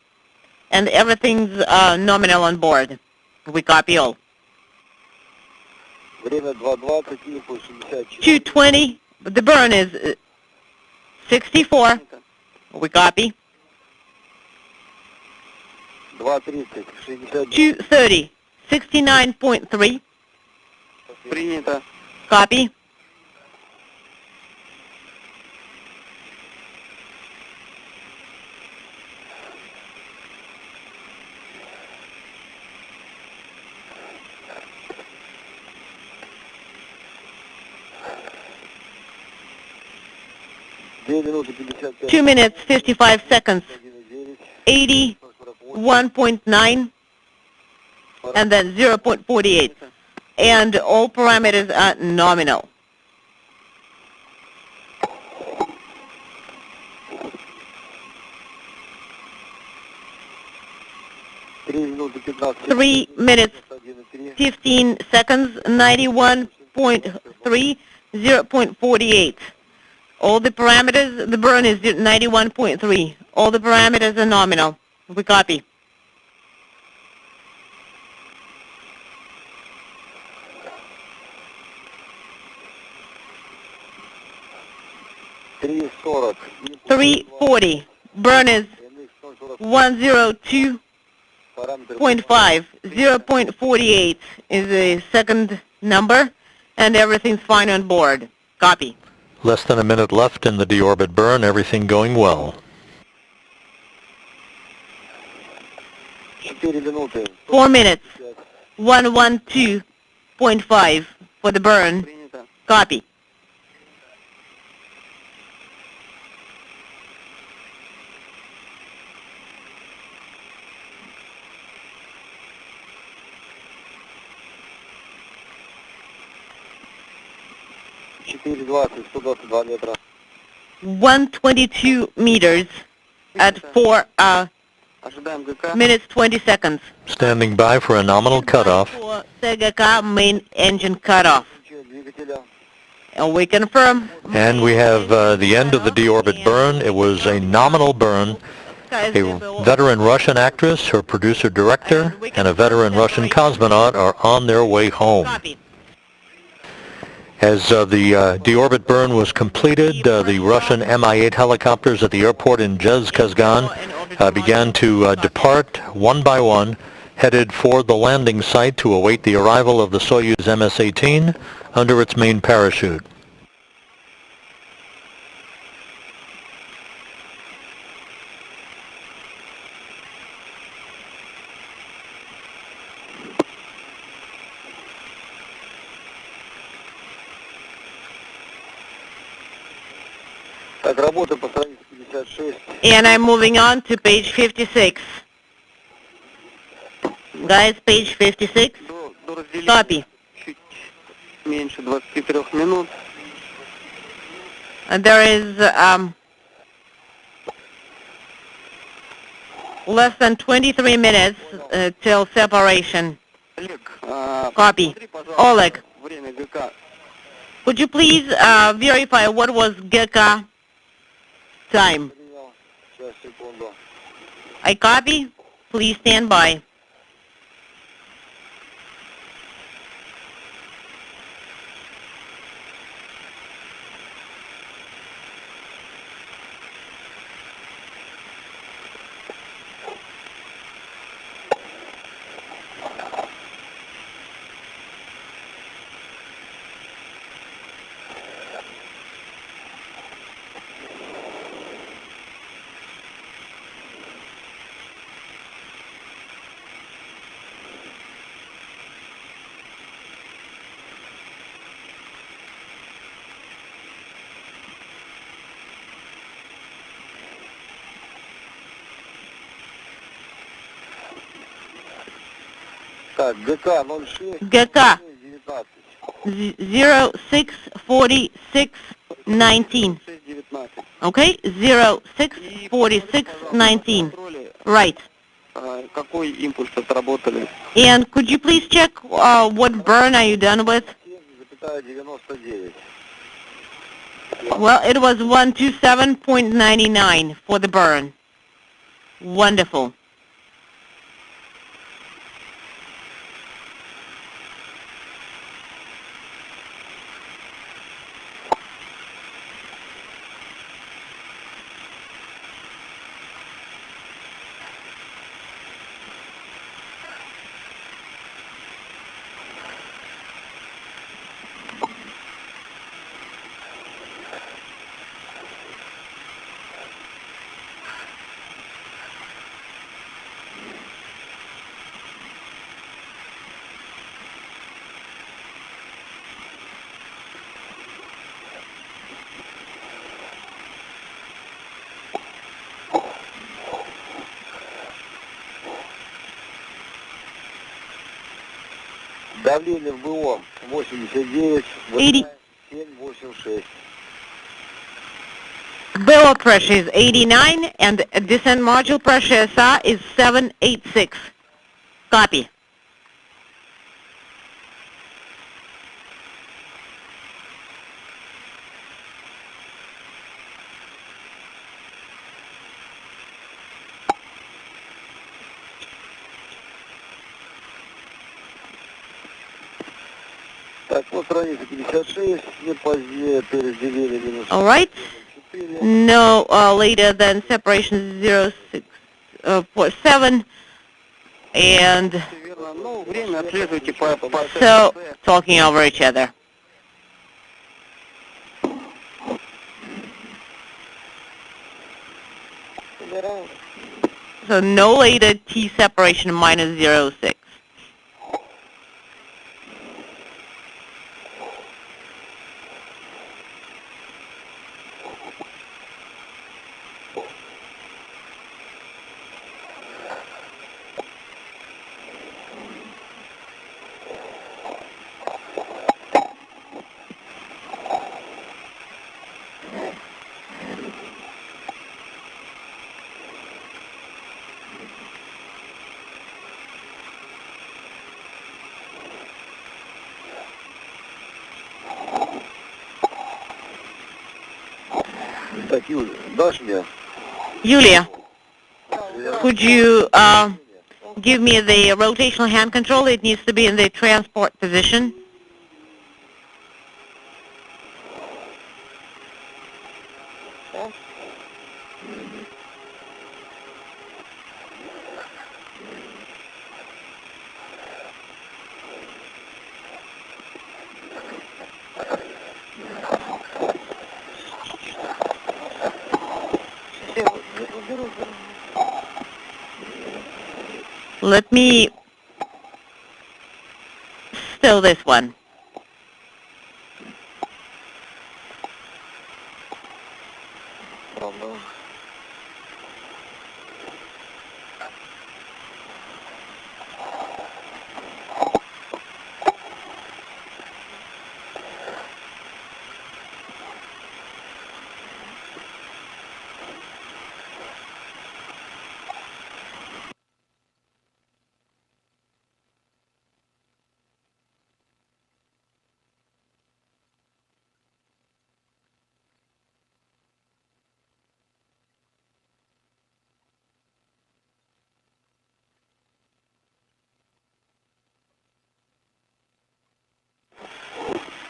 And everything's nominal on board. We copy all.
Время 2:20, импульс 64.
220, the burn is 64. We copy.
2:30, 69.
230, 69.3.
Принято.
Copy.
Две минуты 55.
2 minutes, 55 seconds.
1,9.
81.9 and then 0.48. And all parameters are nominal.
Три минуты 15.
3 minutes,
1,3.
15 seconds, 91.3, 0.48. All the parameters, the burn is 91.3. All the parameters are nominal. We copy.
Три 40.
340. Burn is
NX 047.
102.5.
Параметр
0.48 is the second number, and everything's fine on board. Copy.
Less than a minute left in the deorbit burn, everything going well.
4 минуты.
4 minutes, 112.5 for the burn.
Принято.
Copy.
Четыре 20, 122 метра.
122 meters at 4
Ожидаем ГК.
minutes 20 seconds.
Standing by for a nominal cutoff.
For CGK main engine cutoff.
Двигателя.
And we confirm.
And we have the end of the deorbit burn. It was a nominal burn. A veteran Russian actress, her producer-director, and a veteran Russian cosmonaut are on their way home.
Copy.
As the deorbit burn was completed, the Russian Mi-8 helicopters at the airport in Zhezkazgan began to depart one by one, headed for the landing site to await the arrival of the Soyuz MS-18 under its main parachute.
Так, работа по странице 56.
And I'm moving on to page 56. Guys, page 56.
До разделения
Copy.
чуть меньше 23 минут.
And there is less than 23 minutes till separation.
Олег,
Copy.
посмотри, пожалуйста,
Oleg,
время ГК.
would you please verify what was GK time?
Принял. Сейчас, секунду.
I copy. Please stand by.
Так, ГК 06.
ГК
19.
064619.
619.
Okay? 064619. Right.
Какой импульс отработали?
And could you please check what burn are you done with?
7,99.
Well, it was 127.99 for the burn. Wonderful.
Давление в БО 89, 786.
Barrel pressure is 89 and descent module pressure SR is 786. Copy.
Так, по странице 56, не позднее переделили минус
All right.
4.
No later than separation 0.7 and
Верно. Ну, время отслеживайте по
so talking over each other. So no later T separation minus 0.6.
Так, Юля, дашь мне?
Yulia, could you give me the rotational hand control? It needs to be in the transport position. Let me still this one.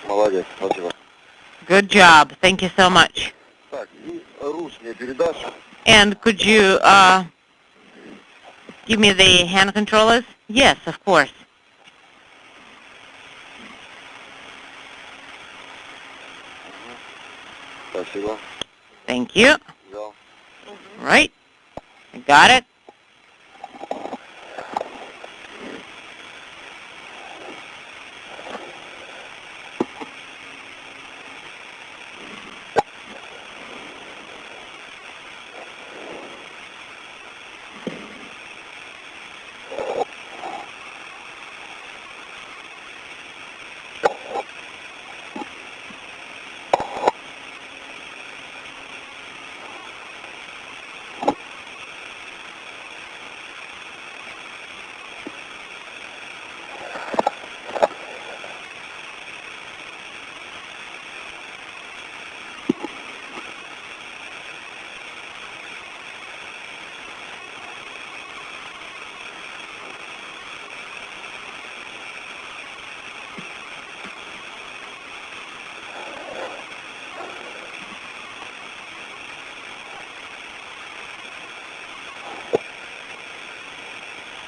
Молодец, спасибо.
Good job. Thank you so much.
Так, и Рус мне передашь?
And could you give me the hand controllers? Yes, of course.
Спасибо.
Thank you.
Взял.
Right. I got it.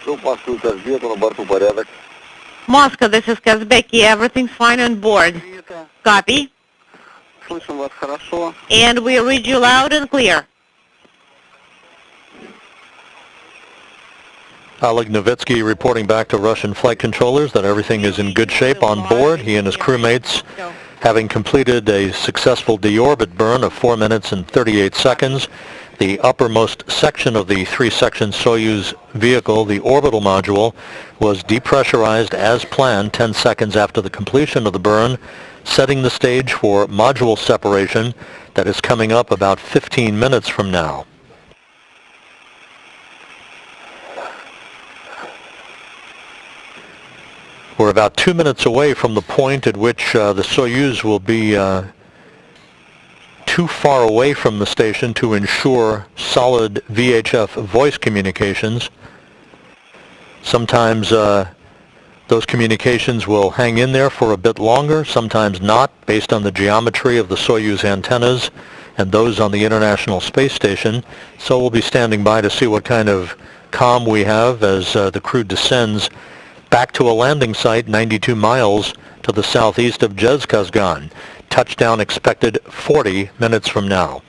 Хорошо, Москва, Казбеку, на борту порядок.
Moscow, this is Kazbeki. Everything's fine on board.
Принято.
Copy.
Слышим вас хорошо.
And we read you loud and clear.
Oleg Novitsky reporting back to Russian flight controllers that everything is in good shape on board. He and his crewmates having completed a successful deorbit burn of 4 minutes and 38 seconds. The uppermost section of the three-section Soyuz vehicle, the orbital module, was depressurized as planned 10 seconds after the completion of the burn, setting the stage for module separation that is coming up about 15 minutes from now. We're about 2 minutes away from the point at which the Soyuz will be too far away from the station to ensure solid VHF voice communications. Sometimes those communications will hang in there for a bit longer, sometimes not, based on the geometry of the Soyuz antennas and those on the International Space Station. So we'll be standing by to see what kind of comm we have as the crew descends back to a landing site 92 miles to the southeast of Zhezkazgan. Touchdown expected 40 minutes from now.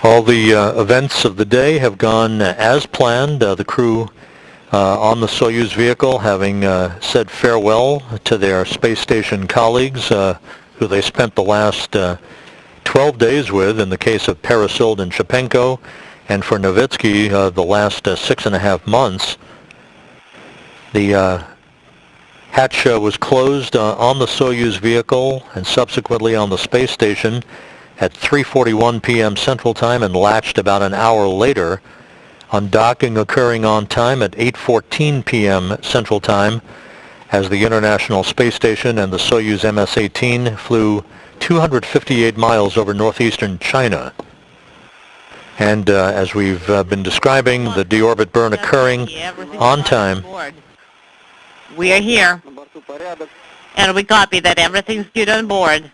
All the events of the day have gone as planned. The crew on the Soyuz vehicle having said farewell to their space station colleagues who they spent the last 12 days with in the case of Peresild and Shapenko, and for Novitsky the last 6.5 months. The hatch was closed on the Soyuz vehicle and subsequently on the space station at 3:41 p.m. Central Time and latched about an hour later. Undocking occurring on time at 8:14 p.m. Central Time as the International Space Station and the Soyuz MS-18 flew 258 miles over northeastern China. And as we've been describing, the deorbit burn occurring on time.
We are here,
На борту порядок.
and we copy that everything's good on board.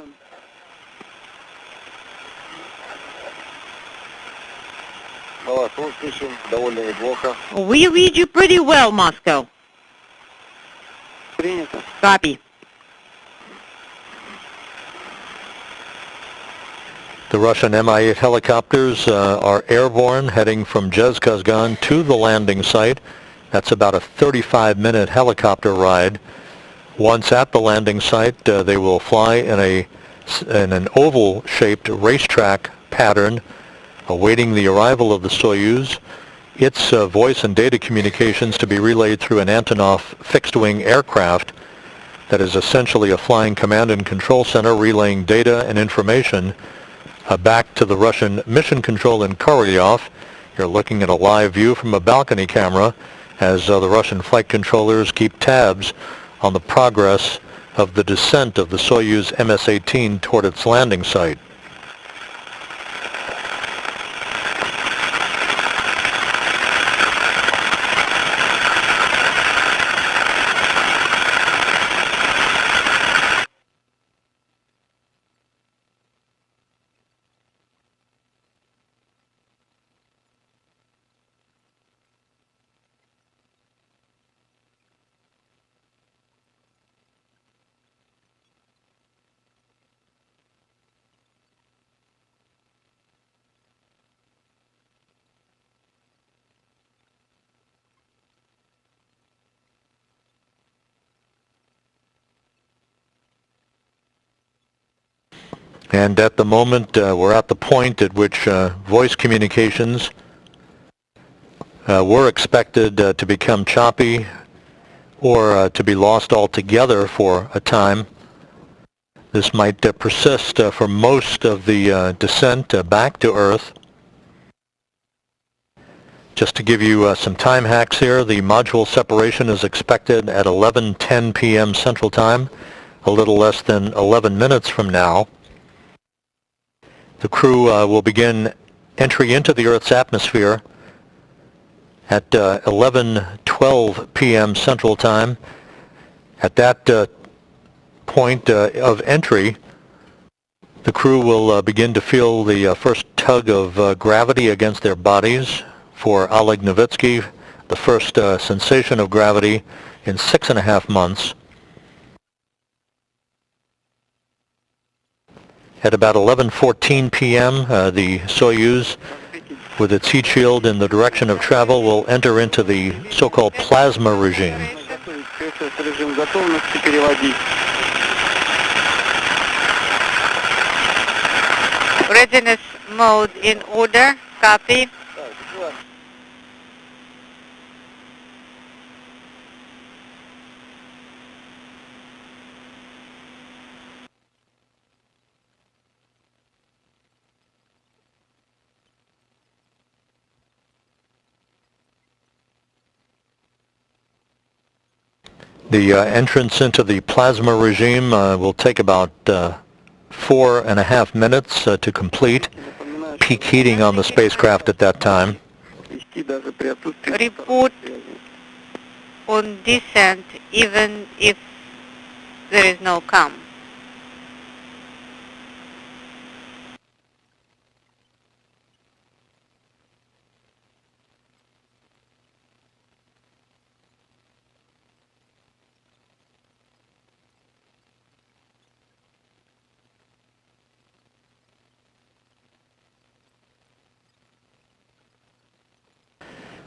Мы вас услышим довольно неплохо.
We read you pretty well, Moscow.
Принято.
Copy.
The Russian Mi-8 helicopters are airborne, heading from Zhezkazgan to the landing site. That's about a 35-minute helicopter ride. Once at the landing site, they will fly in an oval-shaped racetrack pattern, awaiting the arrival of the Soyuz, its voice and data communications to be relayed through an Antonov fixed-wing aircraft that is essentially a flying command and control center relaying data and information back to the Russian mission control in Korolyov. You're looking at a live view from a balcony camera as the Russian flight controllers keep tabs on the progress of the descent of the Soyuz MS-18 toward its landing site. And at the moment, we're at the point at which voice communications were expected to become choppy or to be lost altogether for a time. This might persist for most of the descent back to Earth. Just to give you some time hacks here, the module separation is expected at 11:10 p.m. Central Time, a little less than 11 minutes from now. The crew will begin entry into the Earth's atmosphere at 11:12 p.m. Central Time. At that point of entry, the crew will begin to feel the first tug of gravity against their bodies. For Oleg Novitsky, the first sensation of gravity in 6.5 months. At about 11:14 p.m., the Soyuz, with its heat shield in the direction of travel, will enter into the so-called plasma regime.
Readiness mode in order. Copy.
The entrance into the plasma regime will take about 4.5 minutes to complete. Peak heating on the spacecraft at that time.
Report on descent even if there is no COM.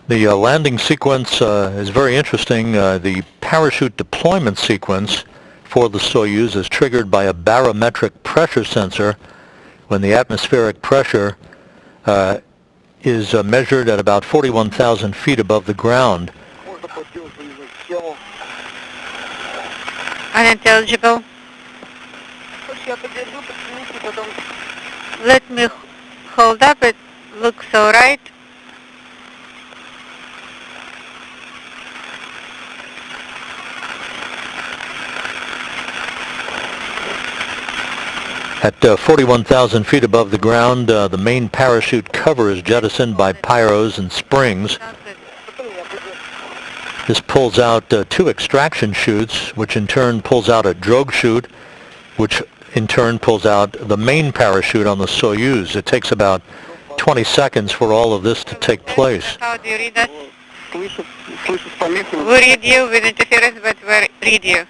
The landing sequence is very interesting. The parachute deployment sequence for the Soyuz is triggered by a barometric pressure sensor when the atmospheric pressure is measured at about 41,000 feet above the ground.
Unintelligible. Let me hold up. It looks all right.
At 41,000 feet above the ground, the main parachute cover is jettisoned by pyros and springs. This pulls out 2 extraction chutes, which in turn pulls out a drogue chute, which in turn pulls out the main parachute on the Soyuz. It takes about 20 seconds for all of this to take place.
How do you read us? We read you with interference, but we read you.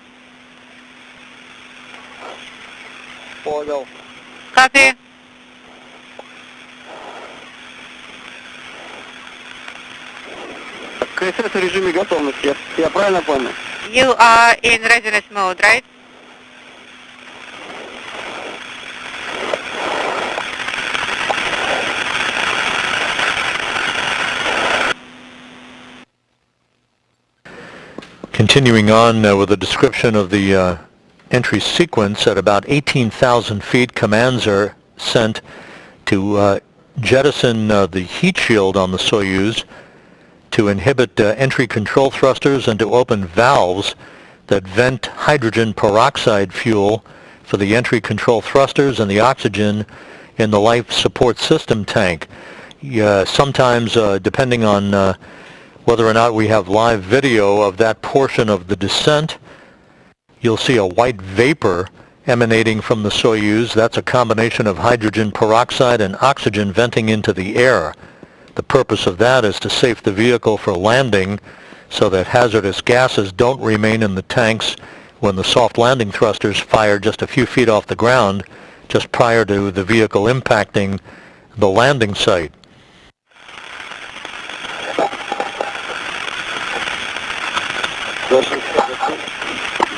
Copy. You are in readiness mode, right?
Continuing on with a description of the entry sequence, at about 18,000 feet, commands are sent to jettison the heat shield on the Soyuz, to inhibit entry control thrusters, and to open valves that vent hydrogen peroxide fuel for the entry control thrusters and the oxygen in the life support system tank. Sometimes, depending on whether or not we have live video of that portion of the descent, you'll see a white vapor emanating from the Soyuz. That's a combination of hydrogen peroxide and oxygen venting into the air. The purpose of that is to safe the vehicle for landing so that hazardous gases don't remain in the tanks when the soft landing thrusters fire just a few feet off the ground just prior to the vehicle impacting the landing site.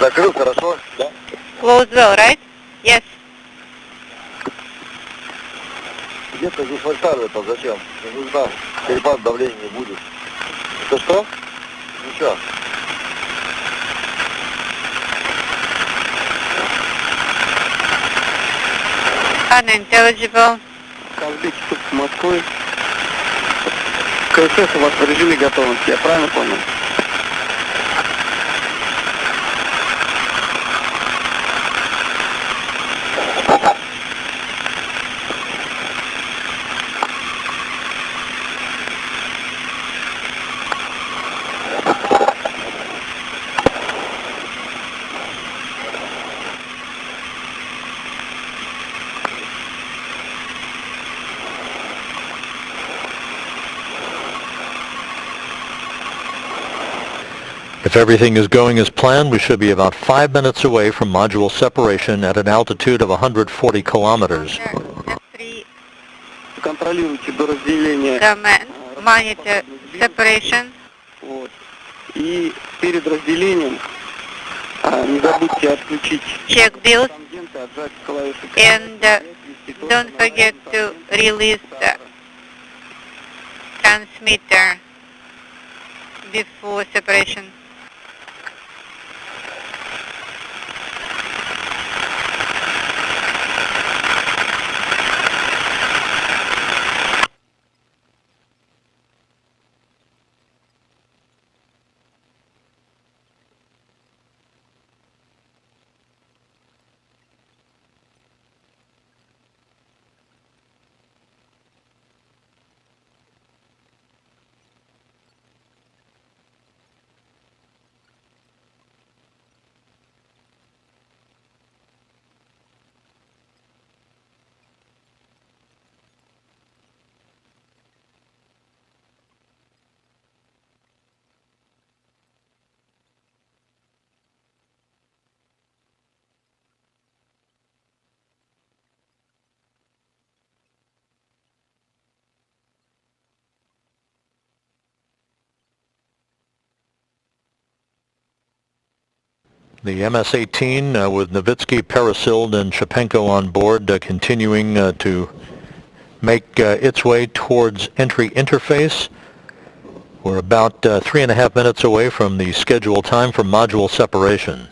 Закрыл, хорошо? Да.
Close well, right? Yes.
Где-то здесь вольтары-то зачем? Не нужна. Перепад давления не будет. Это что? Ничего.
Unintelligible.
Казбек с Москвы. КСС у вас в режиме готовности, я правильно понял?
If everything is going as planned, we should be about 5 minutes away from module separation at an altitude of 140 kilometers.
F3
Контролируйте до разделения.
command. Monitor separation.
Вот. И перед разделением не забудьте отключить
Check bills.
тангенты, отжать клавиши.
And don't forget to release the transmitter before separation.
The MS-18 with Novitsky, Peresild, and Shapenko on board continuing to make its way towards entry interface. We're about 3.5 minutes away from the scheduled time for module separation.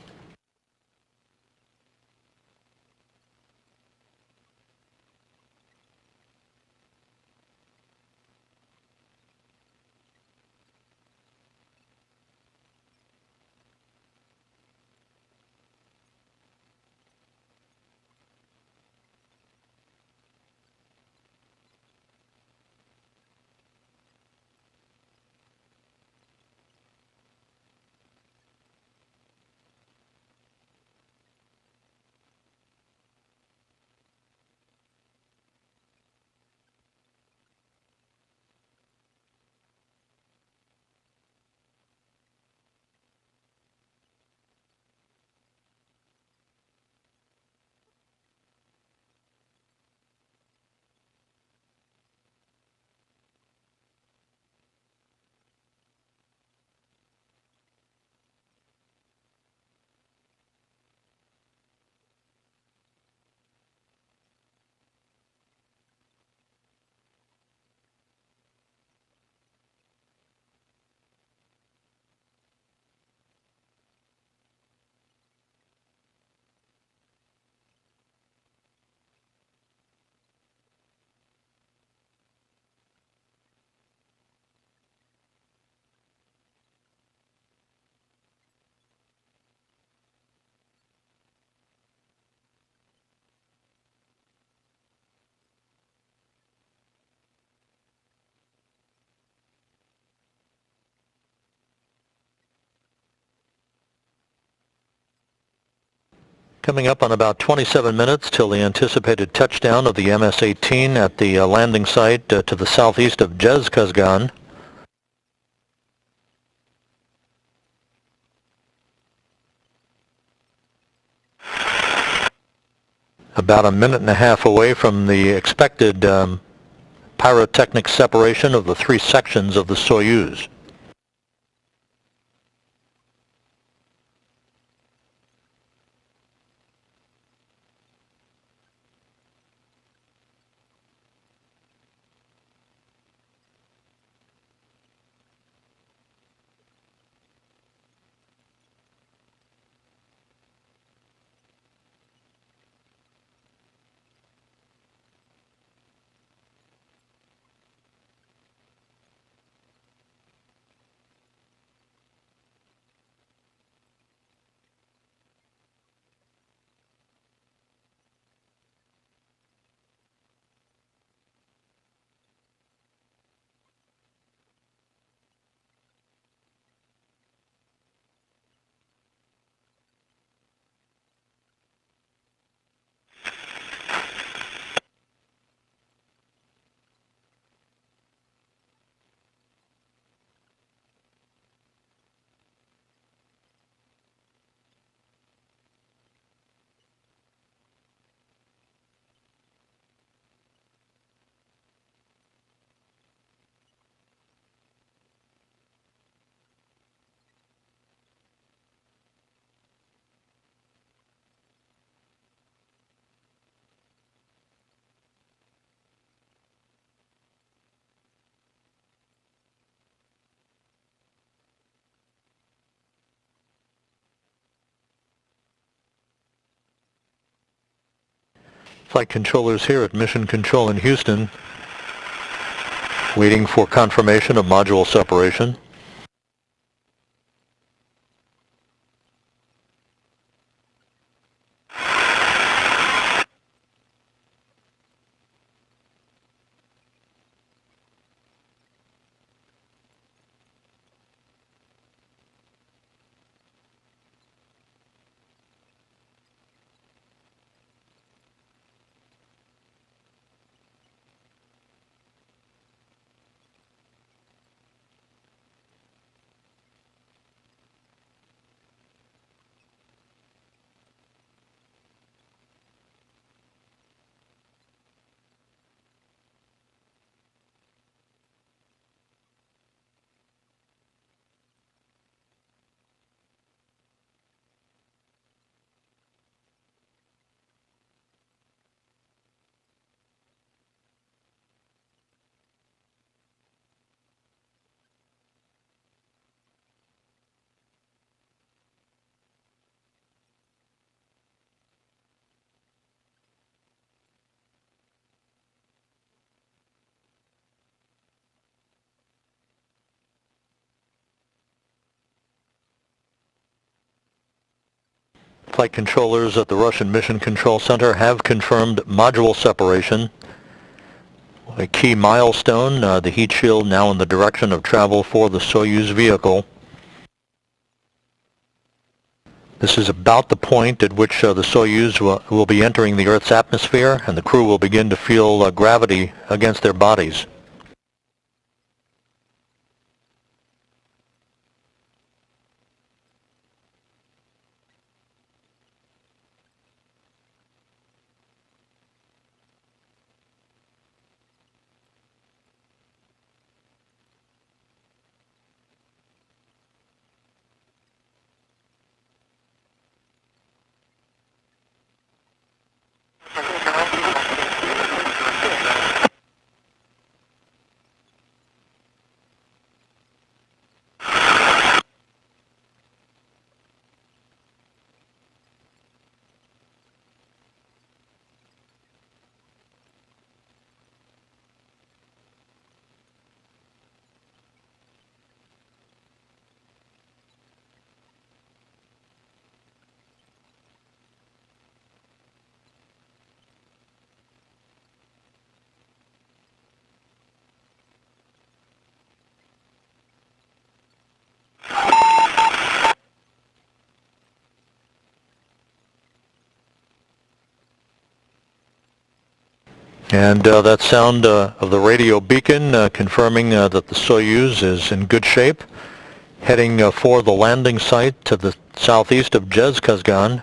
Coming up on about 27 minutes till the anticipated touchdown of the MS-18 at the landing site to the southeast of Zhezkazgan. About a minute and a half away from the expected pyrotechnic separation of the three sections of the Soyuz. Flight controllers here at Mission Control in Houston, waiting for confirmation of module separation. Flight controllers at the Russian Mission Control Center have confirmed module separation. A key milestone, the heat shield now in the direction of travel for the Soyuz vehicle. This is about the point at which the Soyuz will be entering the Earth's atmosphere, and the crew will begin to feel gravity against their bodies. And that sound of the radio beacon confirming that the Soyuz is in good shape, heading for the landing site to the southeast of Zhezkazgan,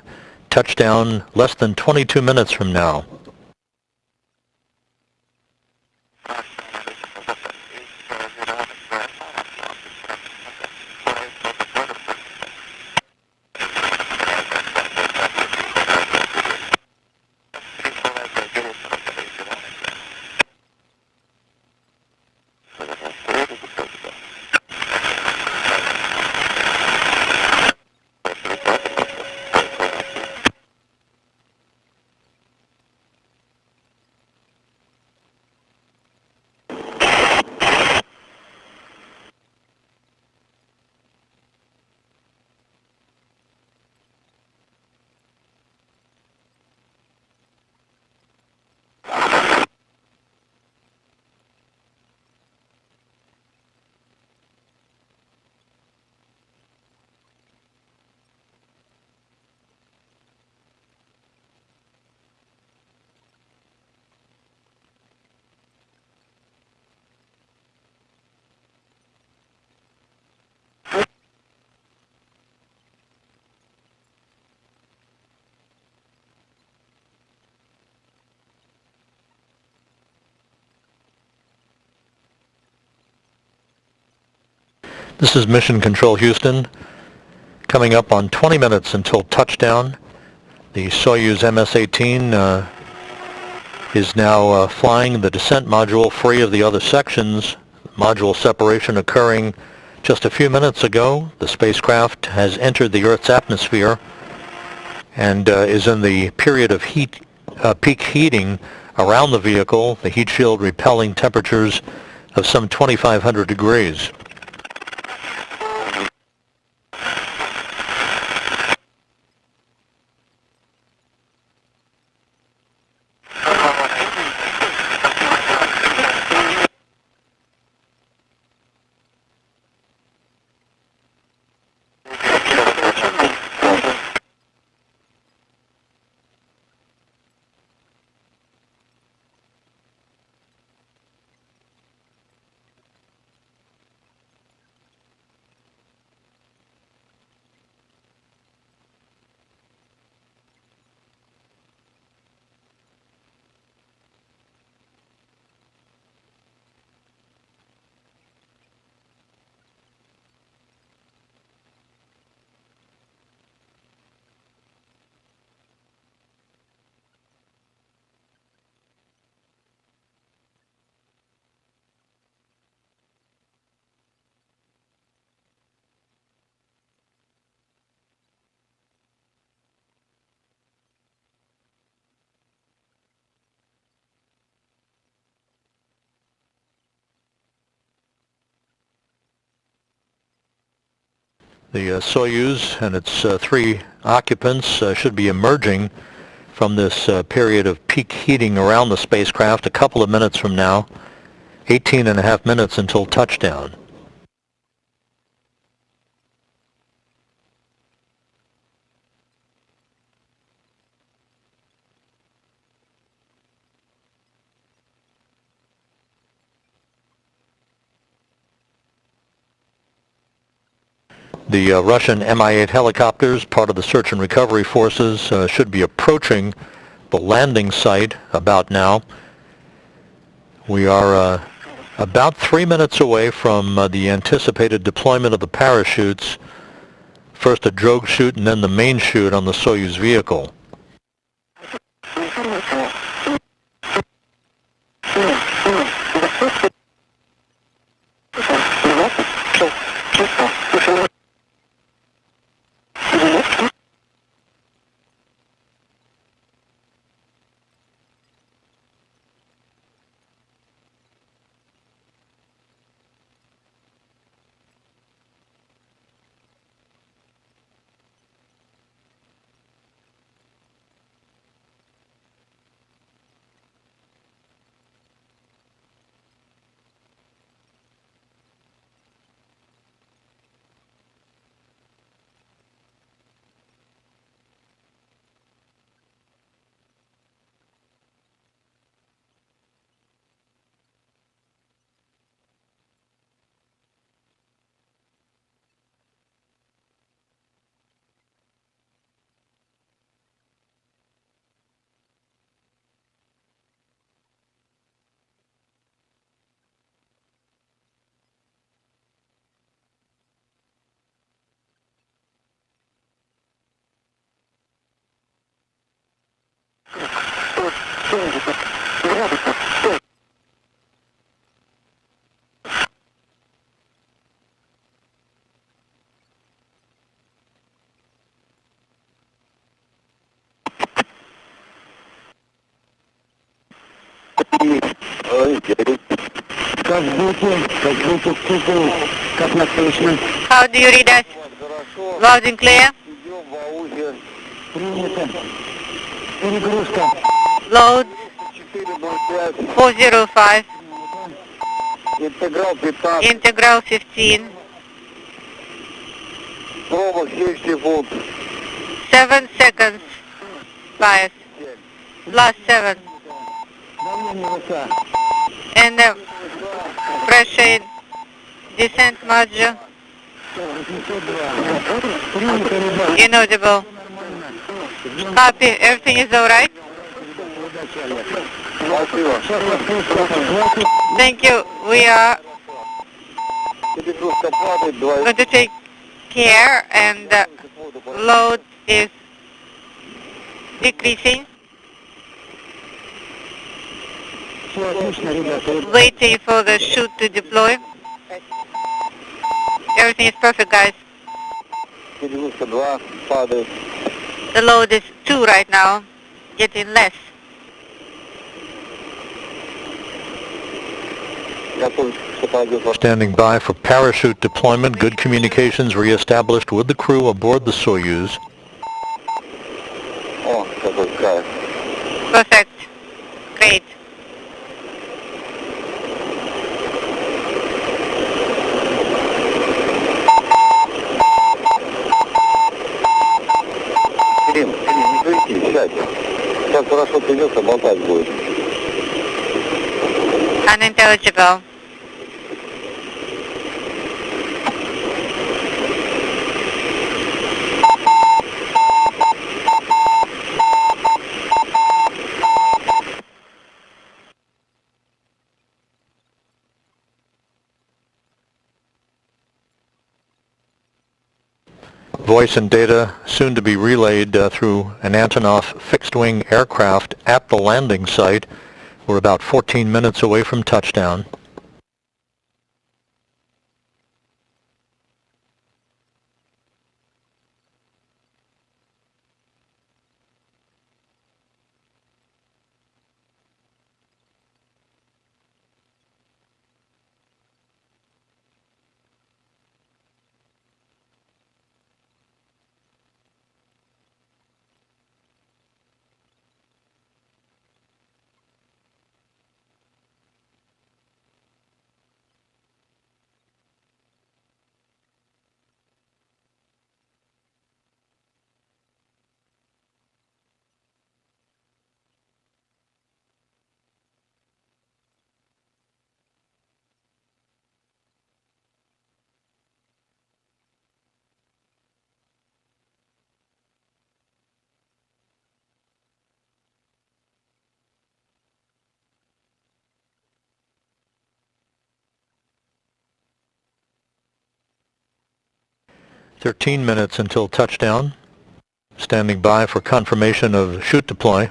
touchdown less than 22 minutes from now. This is Mission Control Houston. Coming up on 20 minutes until touchdown. The Soyuz MS-18 is now flying the descent module free of the other sections. Module separation occurring just a few minutes ago. The spacecraft has entered the Earth's atmosphere and is in the period of heat peak heating around the vehicle, the heat shield repelling temperatures of some 2,500 degrees. The Soyuz and its 3 occupants should be emerging from this period of peak heating around the spacecraft a couple of minutes from now, 18.5 minutes until touchdown. The Russian Mi-8 helicopters, part of the search and recovery forces, should be approaching the landing site about now. We are about 3 minutes away from the anticipated deployment of the parachutes, first a drogue chute and then the main chute on the Soyuz vehicle.
How do you read us? Loud and clear? Load 405. Integral 15. 7 seconds. Bias. Last 7. And pressure in descent module. Inaudible. Copy. Everything is all right? Thank you. We are going to take care, and load is decreasing. Waiting for the chute to deploy. Everything is perfect, guys. The load is 2 right now, getting less.
Standing by for parachute deployment. Good communications reestablished with the crew aboard the Soyuz.
О, какой кайф.
Perfect. Great.
Клим, не крути, сядь. Сейчас хорошо придется, болтать будет.
Unintelligible.
Voice and data soon to be relayed through an Antonov fixed-wing aircraft at the landing site. We're about 14 minutes away from touchdown. "13 minutes until touchdown. Standing by for confirmation of chute deploy."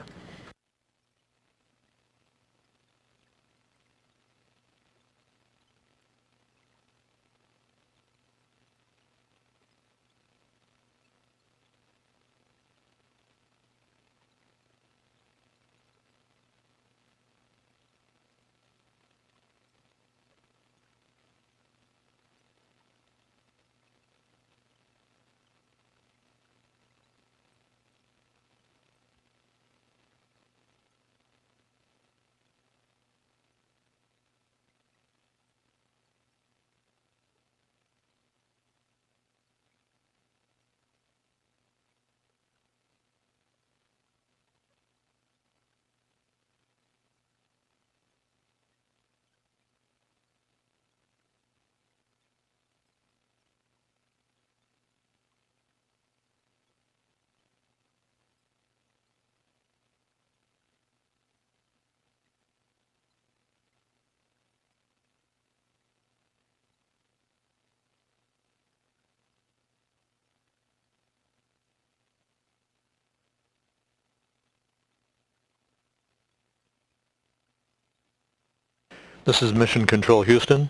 This is Mission Control Houston.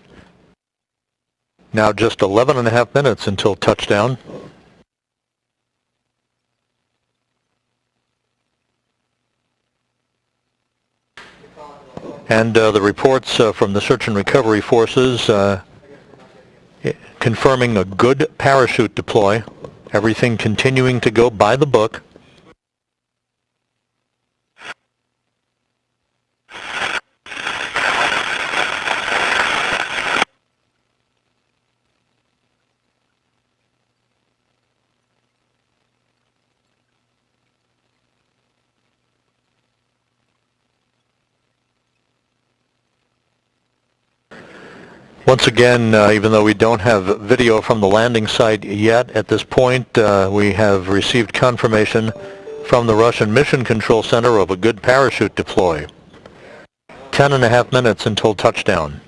Now just 11 and a half minutes until touchdown. And the reports from the search and recovery forces confirming a good parachute deploy. Everything continuing to go by the book. Once again, even though we don't have video from the landing site yet at this point, we have received confirmation from the Russian Mission Control Center of a good parachute deploy. 10 and a half minutes until touchdown.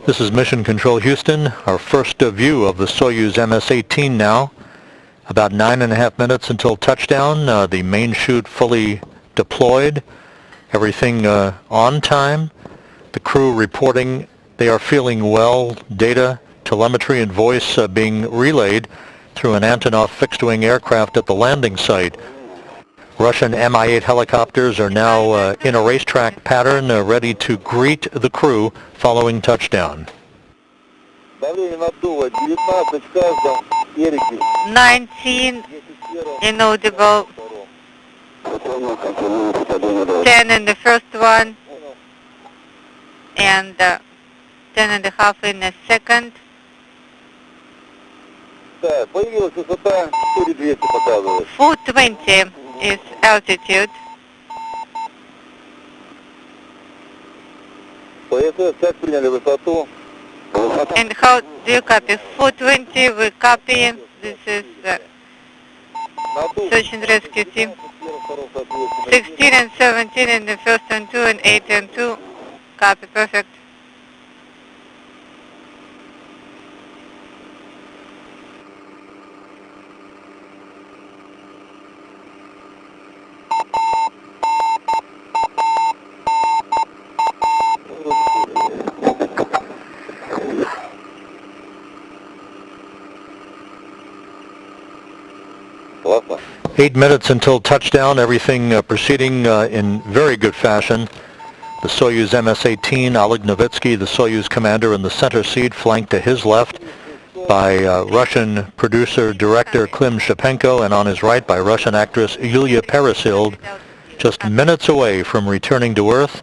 This is Mission Control Houston, our first view of the Soyuz MS-18 now. About 9.5 minutes until touchdown, the main chute fully deployed, everything on time. The crew reporting they are feeling well, data, telemetry, and voice being relayed through an Antonov fixed-wing aircraft at the landing site. Russian Mi-8 helicopters are now in a racetrack pattern, ready to greet the crew following touchdown.
19 inaudible, 10 in the first one, and 10.5 in the second.
Так, появилась высота 4200 показывает.
420 is altitude.
ПСС, как приняли высоту?
And how do you copy? 420, we copy. This is search and rescue team. 16 and 17 in the first and 2, and 8 and 2. Copy, perfect.
Ладно.
8 minutes until touchdown, everything proceeding in very good fashion. The Soyuz MS-18, Oleg Novitsky, the Soyuz commander, in the center seat, flanked to his left by Russian producer-director Klim Shipenko, and on his right by Russian actress Yulia Peresild, just minutes away from returning to Earth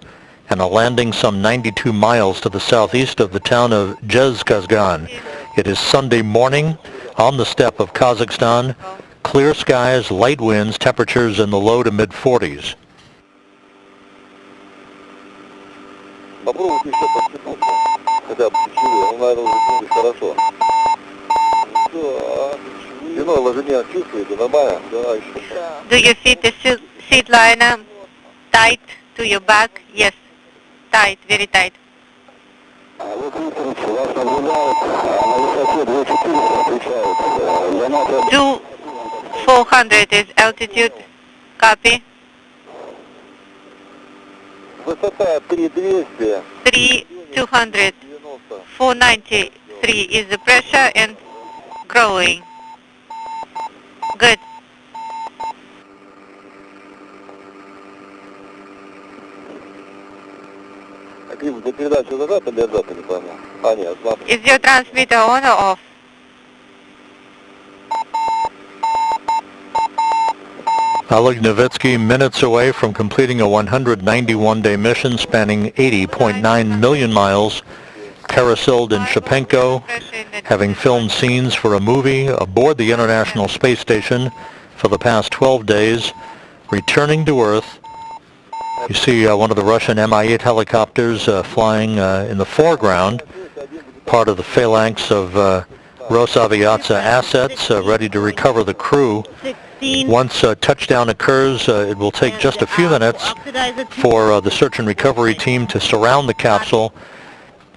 and a landing some 92 miles to the southeast of the town of Zhezkazgan. It is Sunday morning on the steppe of Kazakhstan. Clear skies, light winds, temperatures in the low to mid-40s.
Попробуйте еще подтянуться. Хотя бы чуть-чуть, он, наверное, уже будет хорошо. Да, спиной ложение чувствуете, нормально? Да, еще.
Do you feel the seat liner tight to your back? Yes, tight, very tight.
А вот видите, вас наблюдают, на высоте 2400 отвечают. Заната...
400 is altitude. Copy.
Высота 3200.
3200. 493 is the pressure and growing. Good.
А Клим, за передачу зажата или отжата, не пойму? А, нет, слабо.
Is your transmitter on or off?
Oleg Novitsky minutes away from completing a 191-day mission spanning 80.9 million miles. Peresild and Shipenko, having filmed scenes for a movie aboard the International Space Station for the past 12 days, returning to Earth. You see one of the Russian Mi-8 helicopters flying in the foreground, part of the phalanx of Rosaviatsa assets, ready to recover the crew. Once touchdown occurs, it will take just a few minutes for the search and recovery team to surround the capsule,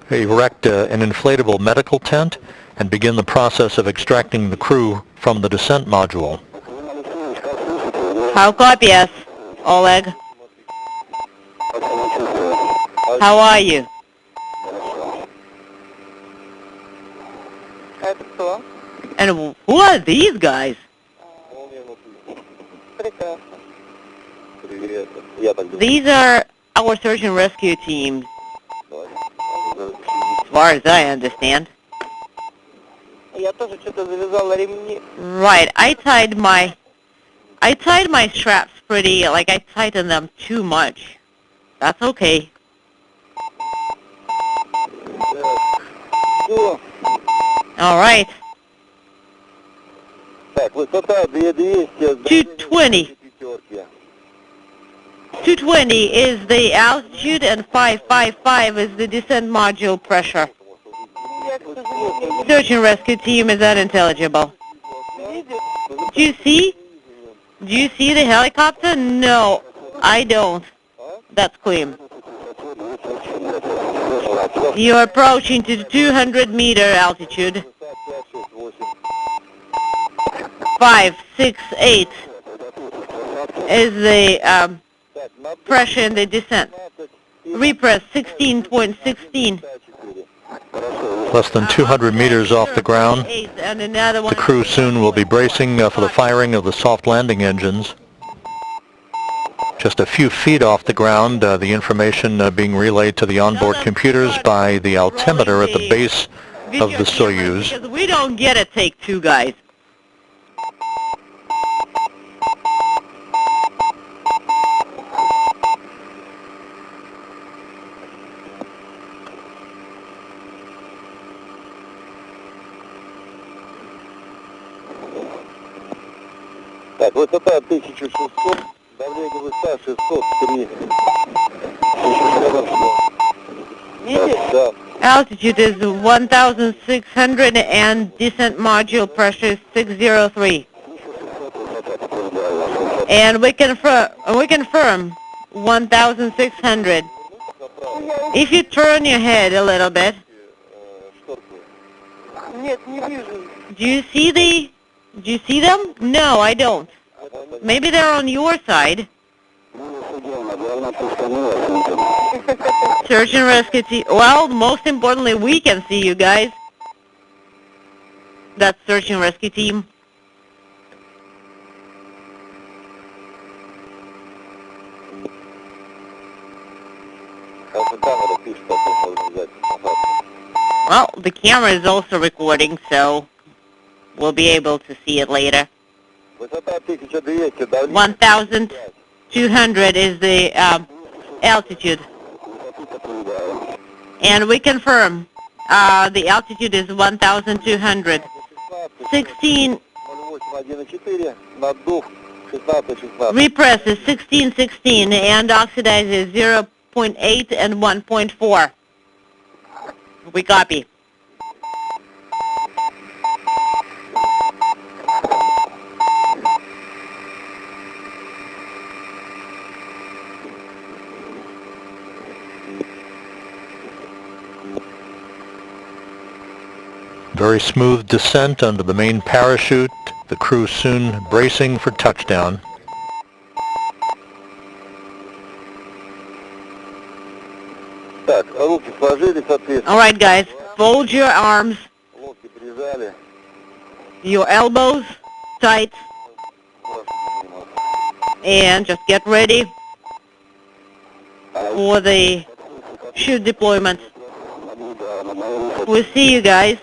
erect an inflatable medical tent, and begin the process of extracting the crew from the descent module.
How copy us, Oleg? How are you? And who are these guys? These are our search and rescue teams, as far as I understand. Right, I tied my straps pretty, like I tightened them too much. That's okay. All right. 220. 220 is the altitude and 555 is the descent module pressure. Search and rescue team is unintelligible. Do you see? Do you see the helicopter? No, I don't. That's Queen. You're approaching to 200-meter altitude. 568 is the pressure in the descent. Repress 16.16.
Less than 200 meters off the ground.
And another one.
The crew soon will be bracing for the firing of the soft landing engines. Just a few feet off the ground, the information being relayed to the onboard computers by the altimeter at the base of the Soyuz.
Because we don't get a take two, guys.
Так, высота 1600, давление высота 603. Да.
Altitude is 1,600 and descent module pressure is 603. And we confirm 1,600. If you turn your head a little bit, do you see them? No, I don't. Maybe they're on your side. Search and rescue team. Well, most importantly, we can see you guys. That's search and rescue team. Well, the camera is also recording, so we'll be able to see it later. 1,200 is the altitude. And we confirm the altitude is 1,200. 16. Repress is 1616 and oxidize is 0.8 and 1.4. We copy.
Very smooth descent under the main parachute. The crew soon bracing for touchdown.
All right, guys, fold your arms, your elbows tight, and just get ready for the chute deployment. We'll see you guys.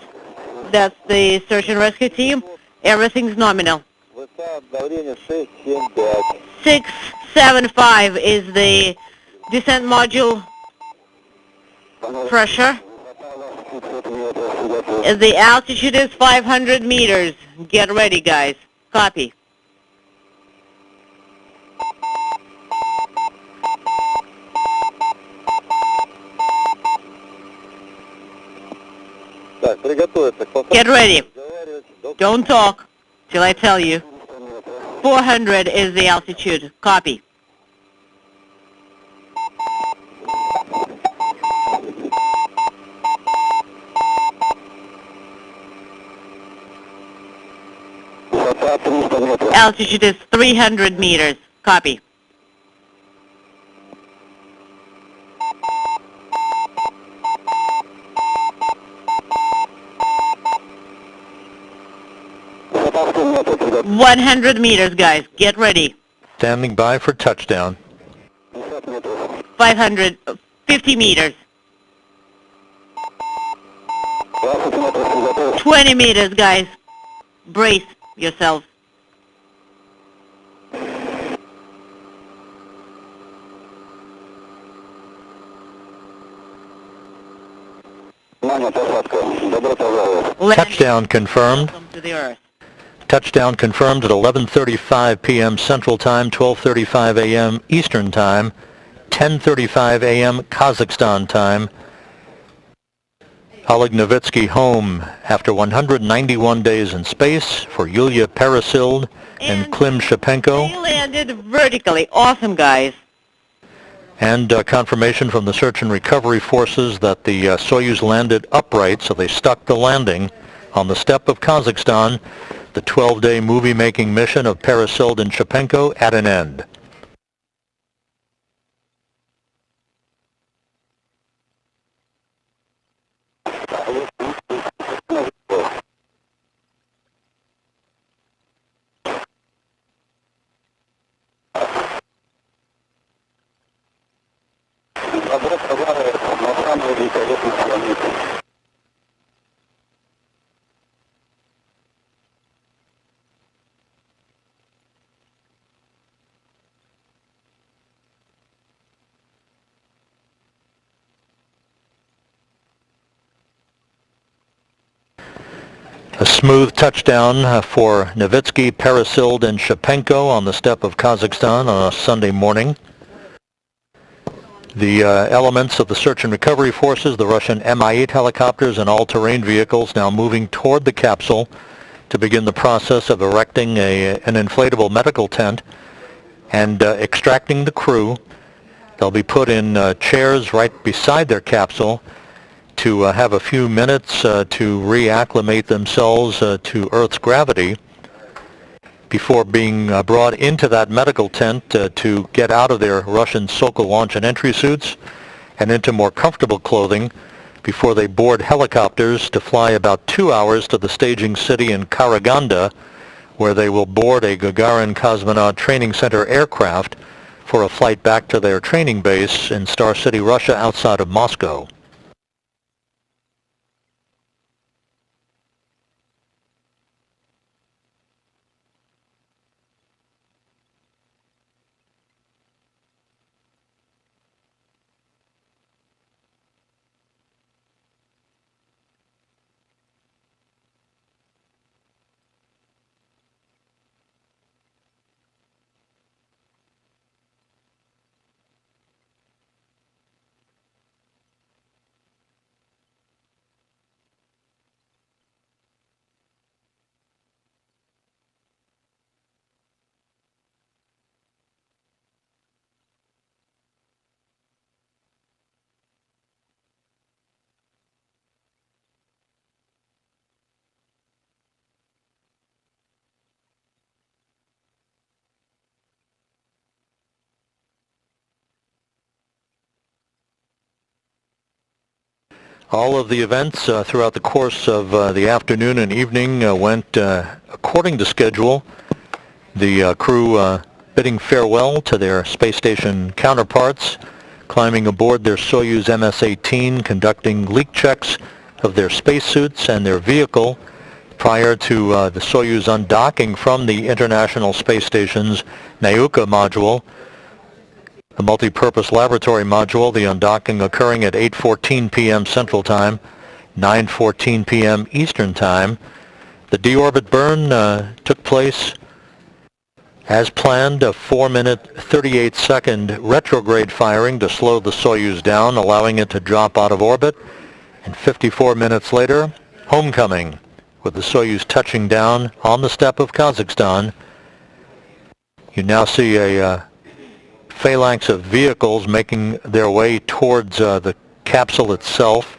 That's the search and rescue team. Everything's nominal. 675 is the descent module pressure. The altitude is 500 meters. Get ready, guys. Copy. Get ready. Don't talk till I tell you. 400 is the altitude. Copy. Altitude is 300 meters. Copy. $100 meters, guys. Get ready.
Standing by for touchdown.
50 meters. 20 meters, guys. Brace yourselves.
Touchdown confirmed.
Welcome to the Earth.
Touchdown confirmed at 11:35 p.m. Central Time, 12:35 a.m. Eastern Time, 10:35 a.m. Kazakhstan Time. Oleg Novitsky home after 191 days in space for Yulia Peresild and Klim Shapenko.
They landed vertically. Awesome, guys.
And confirmation from the search and recovery forces that the Soyuz landed upright, so they stuck the landing on the steppe of Kazakhstan. The 12-day movie-making mission of Peresild and Shapenko at an end. A smooth touchdown for Novitsky, Peresild, and Shapenko on the steppe of Kazakhstan on a Sunday morning. The elements of the search and recovery forces, the Russian Mi-8 helicopters and all-terrain vehicles now moving toward the capsule to begin the process of erecting an inflatable medical tent and extracting the crew. They'll be put in chairs right beside their capsule to have a few minutes to reacclimate themselves to Earth's gravity before being brought into that medical tent to get out of their Russian Sokol launch and entry suits and into more comfortable clothing before they board helicopters to fly about 2 hours to the staging city in Karaganda, where they will board a Gagarin Cosmonaut Training Center aircraft for a flight back to their training base in Star City, Russia, outside of Moscow. All of the events throughout the course of the afternoon and evening went according to schedule. The crew bidding farewell to their space station counterparts, climbing aboard their Soyuz MS-18, conducting leak checks of their spacesuits and their vehicle prior to the Soyuz undocking from the International Space Station's Nauka module, the multi-purpose laboratory module, the undocking occurring at 8:14 p.m. Central Time, 9:14 p.m. Eastern Time. The deorbit burn took place as planned, a 4-minute, 38-second retrograde firing to slow the Soyuz down, allowing it to drop out of orbit. And 54 minutes later, homecoming, with the Soyuz touching down on the steppe of Kazakhstan. You now see a phalanx of vehicles making their way towards the capsule itself.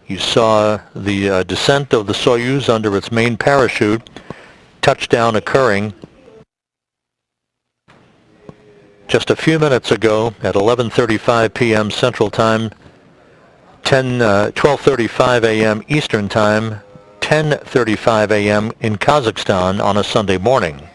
You saw the descent of the Soyuz under its main parachute, touchdown occurring just a few minutes ago at 11:35 p.m. Central Time, 12:35 a.m. Eastern Time, 10:35 a.m. in Kazakhstan on a Sunday morning.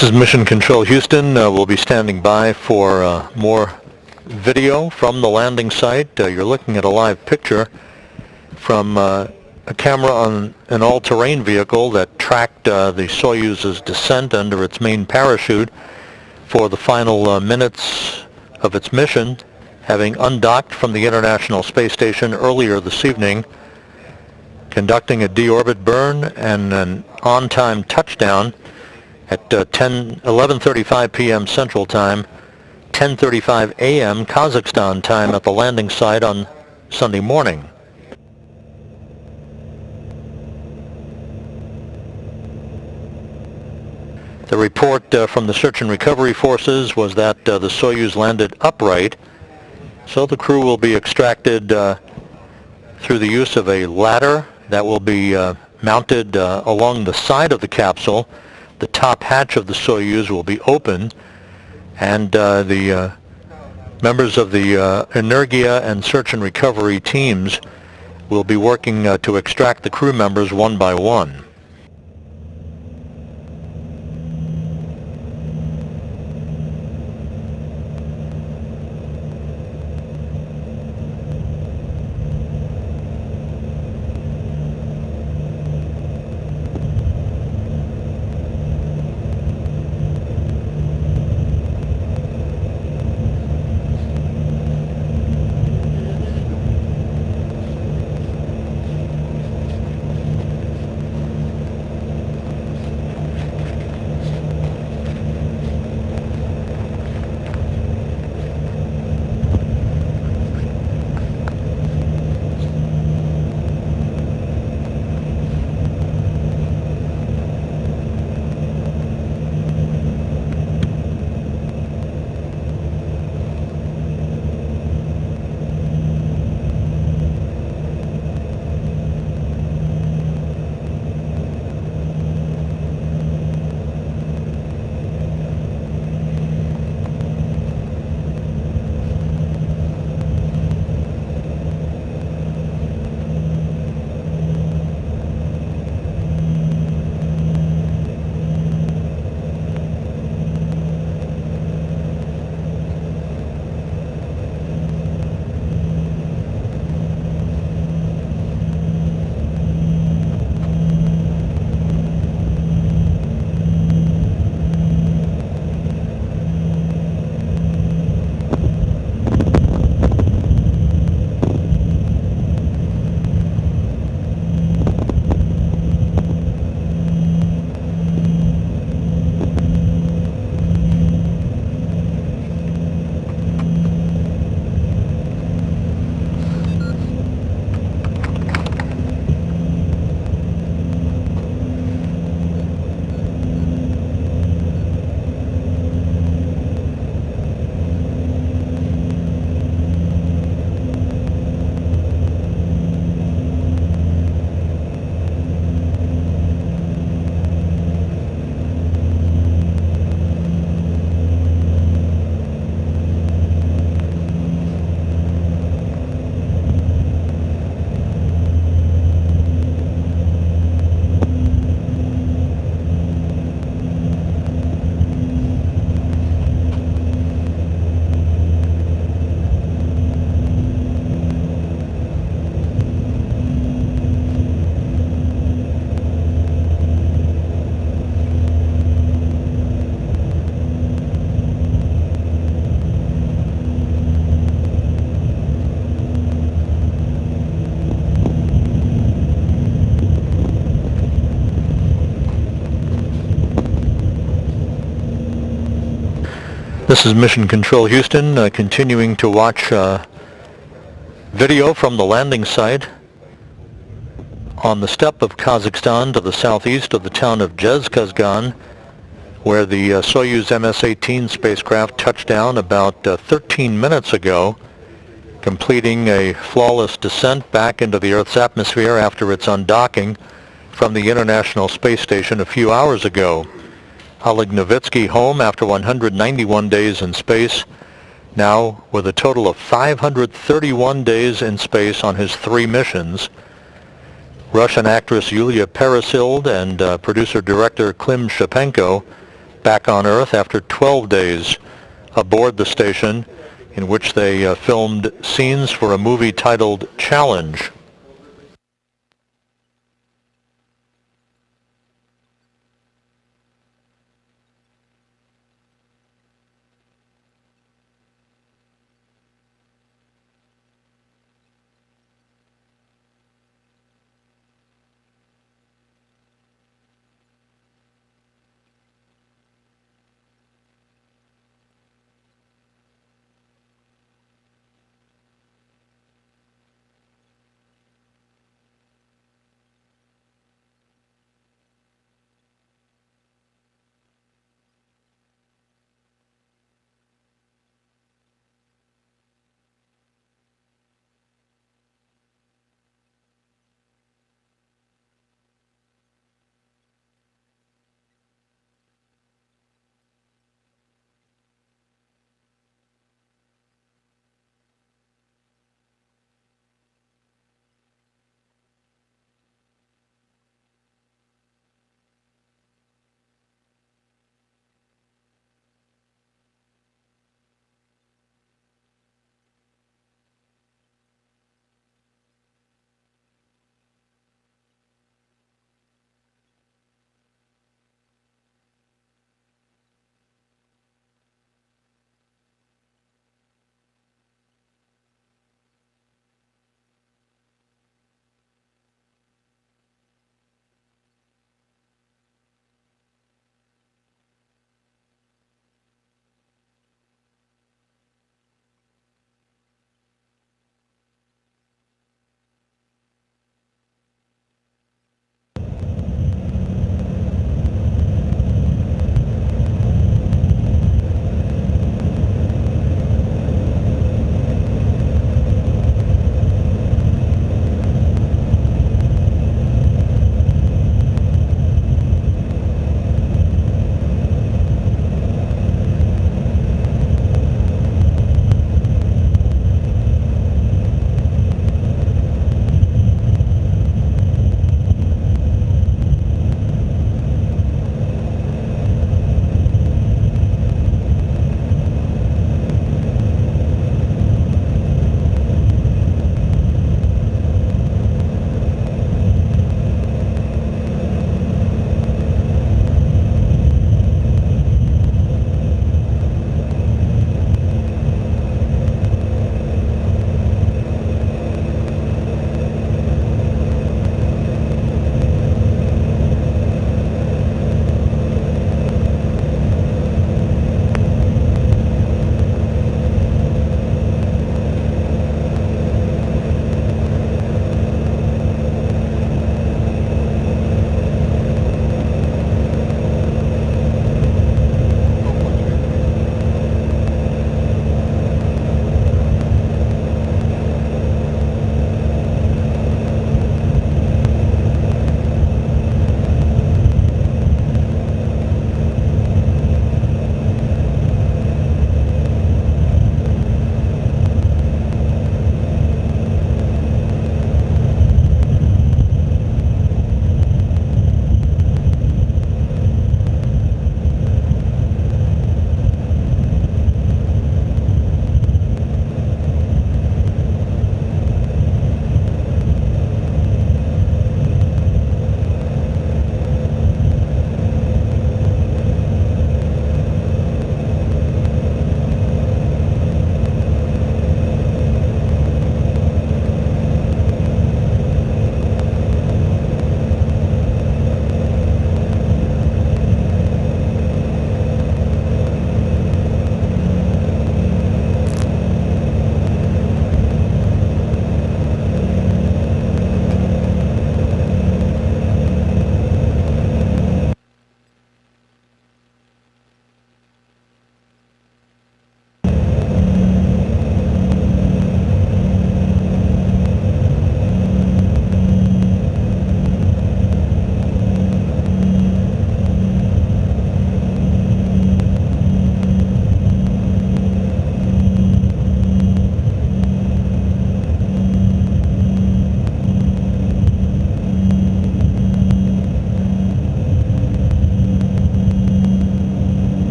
This is Mission Control Houston. We'll be standing by for more video from the landing site. You're looking at a live picture from a camera on an all-terrain vehicle that tracked the Soyuz's descent under its main parachute for the final minutes of its mission, having undocked from the International Space Station earlier this evening, conducting a deorbit burn and an on-time touchdown at 11:35 p.m. Central Time, 10:35 a.m. Kazakhstan time at the landing site on Sunday morning. The report from the search and recovery forces was that the Soyuz landed upright, so the crew will be extracted through the use of a ladder that will be mounted along the side of the capsule. The top hatch of the Soyuz will be open, and the members of the Energia and search and recovery teams will be working to extract the crew members one by one. This is Mission Control Houston, continuing to watch video from the landing site on the steppe of Kazakhstan to the southeast of the town of Zhezkazgan, where the Soyuz MS-18 spacecraft touched down about 13 minutes ago, completing a flawless descent back into the Earth's atmosphere after its undocking from the International Space Station a few hours ago. Oleg Novitsky home after 191 days in space, now with a total of 531 days in space on his 3 missions. Russian actress Yulia Peresild and producer-director Klim Shipenko back on Earth after 12 days aboard the station, in which they filmed scenes for a movie titled Challenge.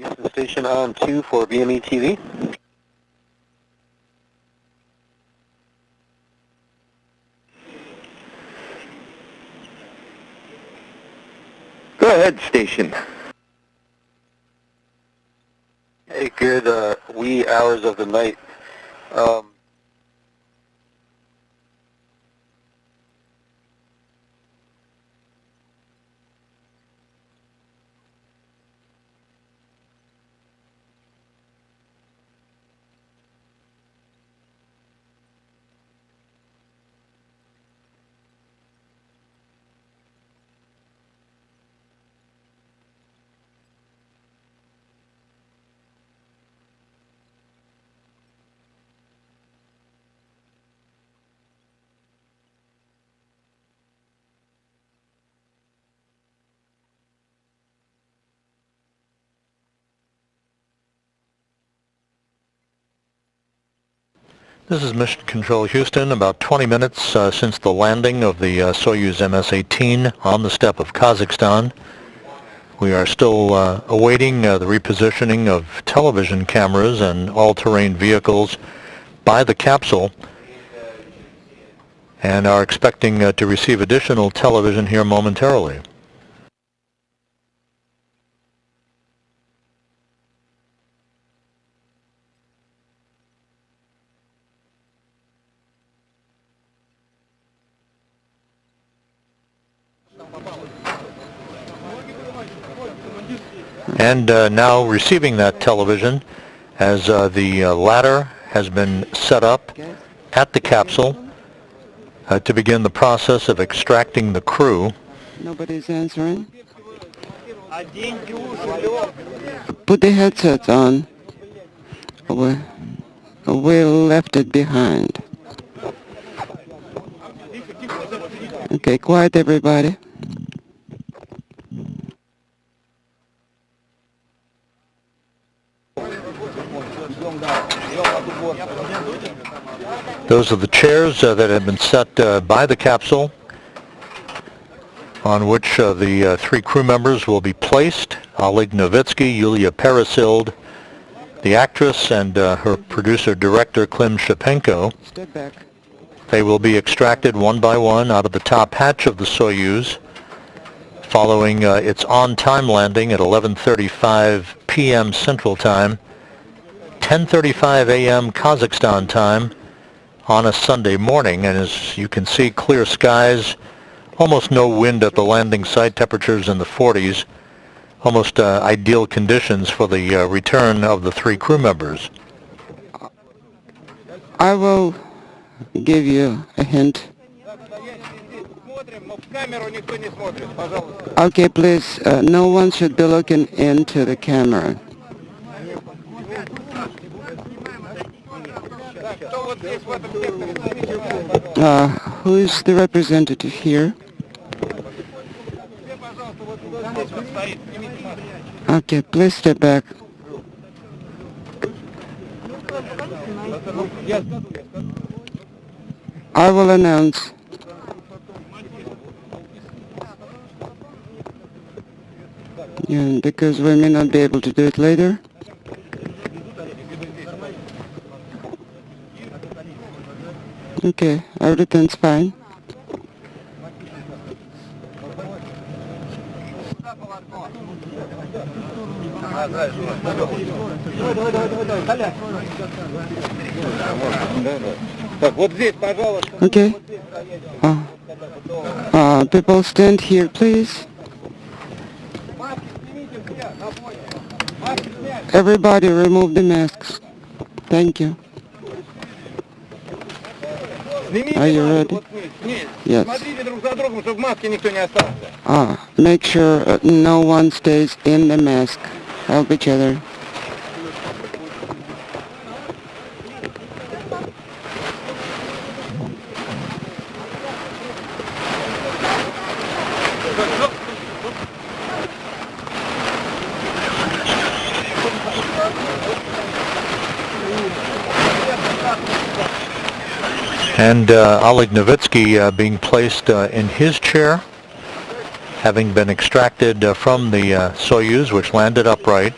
Houston station on 2 for BME TV.
Go ahead, station.
Hey, good wee hours of the night.
This is Mission Control Houston, about 20 minutes since the landing of the Soyuz MS-18 on the steppe of Kazakhstan. We are still awaiting the repositioning of television cameras and all-terrain vehicles by the capsule, and are expecting to receive additional television here momentarily. And now receiving that television as the ladder has been set up at the capsule to begin the process of extracting the crew.
Nobody's answering. Put the headsets on. We left it behind. Okay, quiet everybody.
Those are the chairs that have been set by the capsule on which the three crew members will be placed. Oleg Novitsky, Yulia Peresild, the actress, and her producer-director, Klim Shipenko.
Step back.
They will be extracted one by one out of the top hatch of the Soyuz following its on-time landing at 11:35 p.m. Central Time, 10:35 a.m. Kazakhstan time on a Sunday morning. And as you can see, clear skies, almost no wind at the landing site, temperatures in the 40s, almost ideal conditions for the return of the three crew members.
I will give you a hint. Okay, please, no one should be looking into the camera. Who is the representative here? Okay, please step back. I will announce. Yeah, because we may not be able to do it later. Okay, everything's fine. Okay. People stand here, please. Everybody remove the masks. Thank you. Are you ready? Yes. Make sure no one stays in the mask. Help each other.
And Oleg Novitsky being placed in his chair, having been extracted from the Soyuz, which landed upright.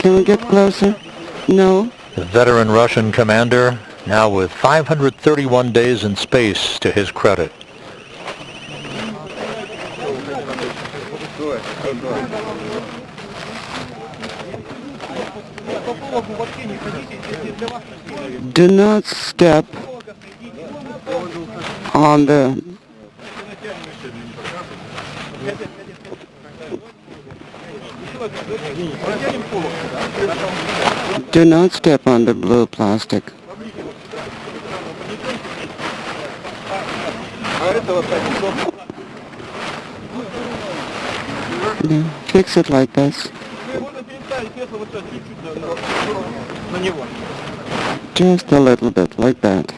Can we get closer? No.
The veteran Russian commander now with 531 days in space to his credit.
Do not step on the blue plastic. Yeah, fix it like this. Just a little bit, like that.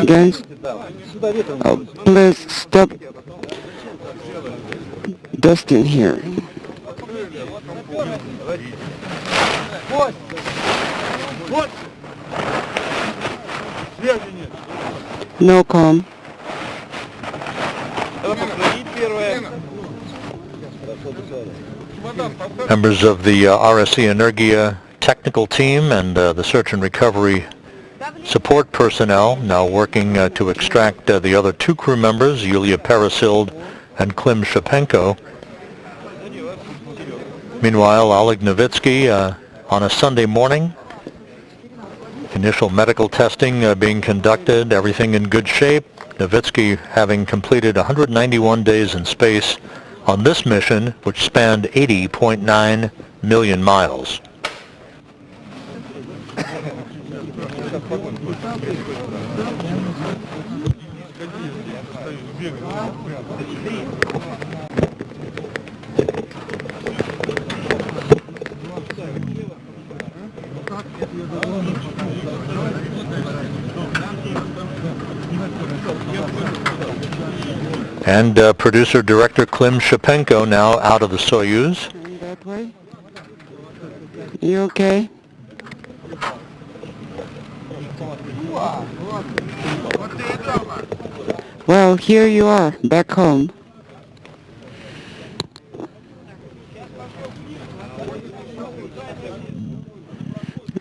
Guys, please stop dusting here. No calm.
Members of the RSC Energia technical team and the search and recovery support personnel now working to extract the other two crew members, Yulia Peresild and Klim Shapenko. Meanwhile, Oleg Novitsky on a Sunday morning, initial medical testing being conducted, everything in good shape. Novitsky having completed 191 days in space on this mission, which spanned 80.9 million miles. And producer-director Klim Shapenko now out of the Soyuz.
That way. You okay? Well, here you are, back home.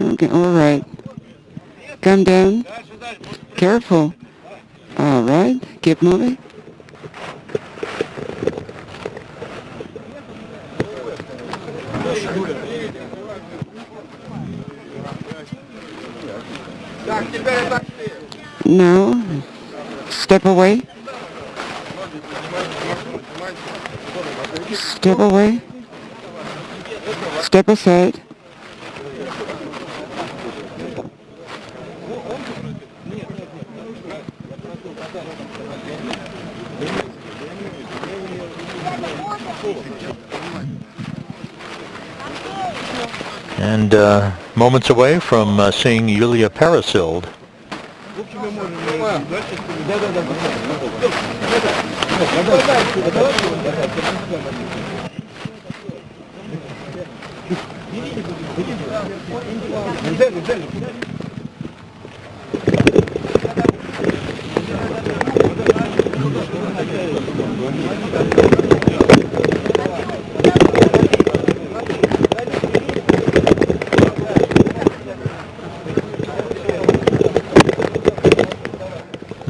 Okay, all right. Come down. Careful. All right, keep moving. No. Step away. Step away. Step aside.
And moments away from seeing Yulia Peresild.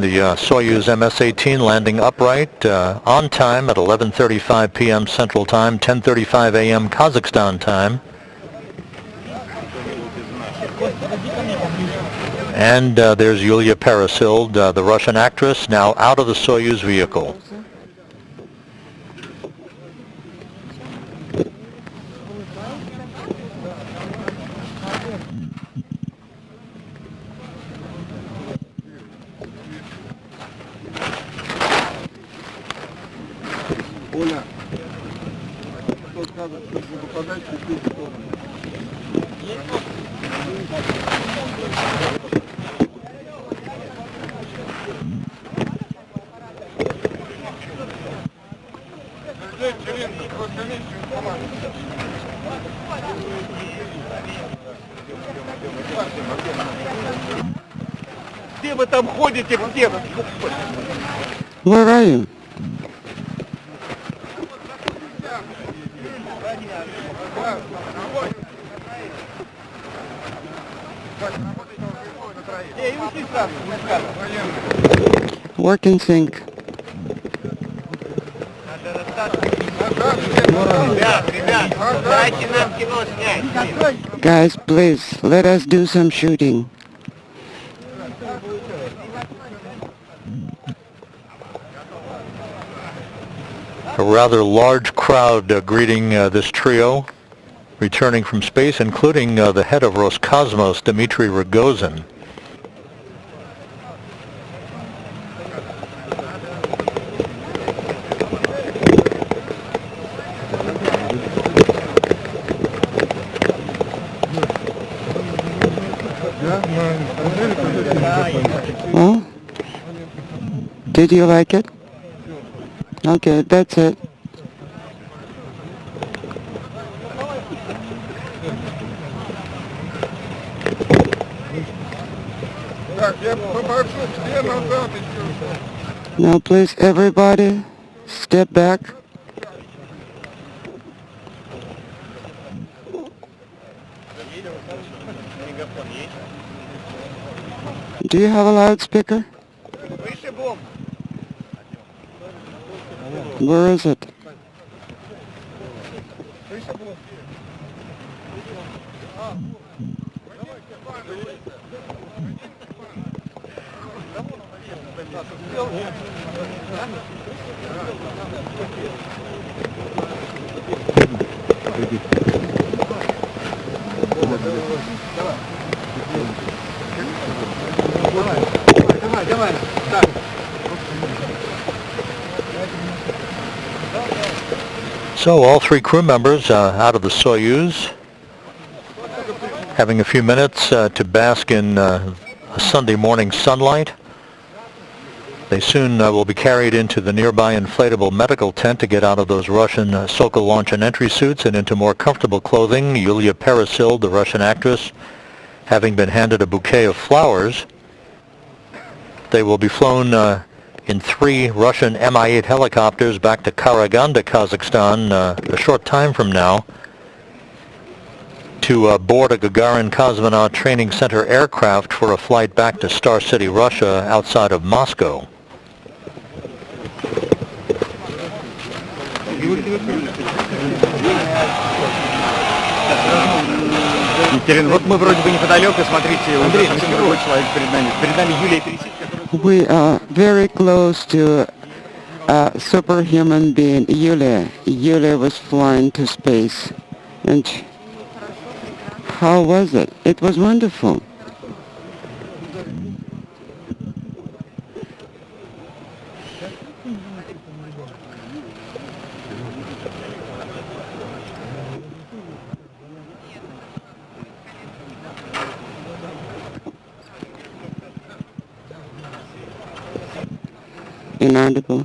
The Soyuz MS-18 landing upright on time at 11:35 p.m. Central Time, 10:35 a.m. Kazakhstan time. And there's Yulia Peresild, the Russian actress, now out of the Soyuz vehicle.
Где вы там ходите все?
Where are you? Work in sync. Guys, please, let us do some shooting.
A rather large crowd greeting this trio, returning from space, including the head of Roscosmos, Dmitry Rogozin.
Well, did you like it? Okay, that's it. Now please everybody step back. Do you have a loudspeaker? Where is it?
So all three crew members out of the Soyuz, having a few minutes to bask in a Sunday morning sunlight. They soon will be carried into the nearby inflatable medical tent to get out of those Russian Sokol launch and entry suits and into more comfortable clothing. Yulia Peresild, the Russian actress, having been handed a bouquet of flowers. They will be flown in 3 Russian Mi-8 helicopters back to Karaganda, Kazakhstan, a short time from now, to board a Gagarin Cosmonaut Training Center aircraft for a flight back to Star City, Russia, outside of Moscow.
Вот мы вроде бы неподалеку, смотрите, уже другой человек перед нами. Перед нами Юлия Пересидка.
We are very close to a superhuman being, Yulia. Yulia was flying to space. And how was it? It was wonderful. Inaudible.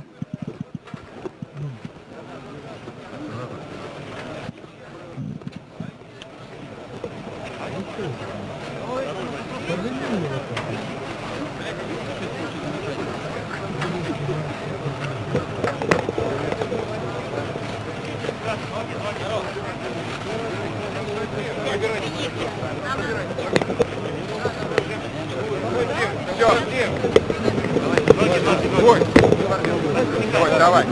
Давай.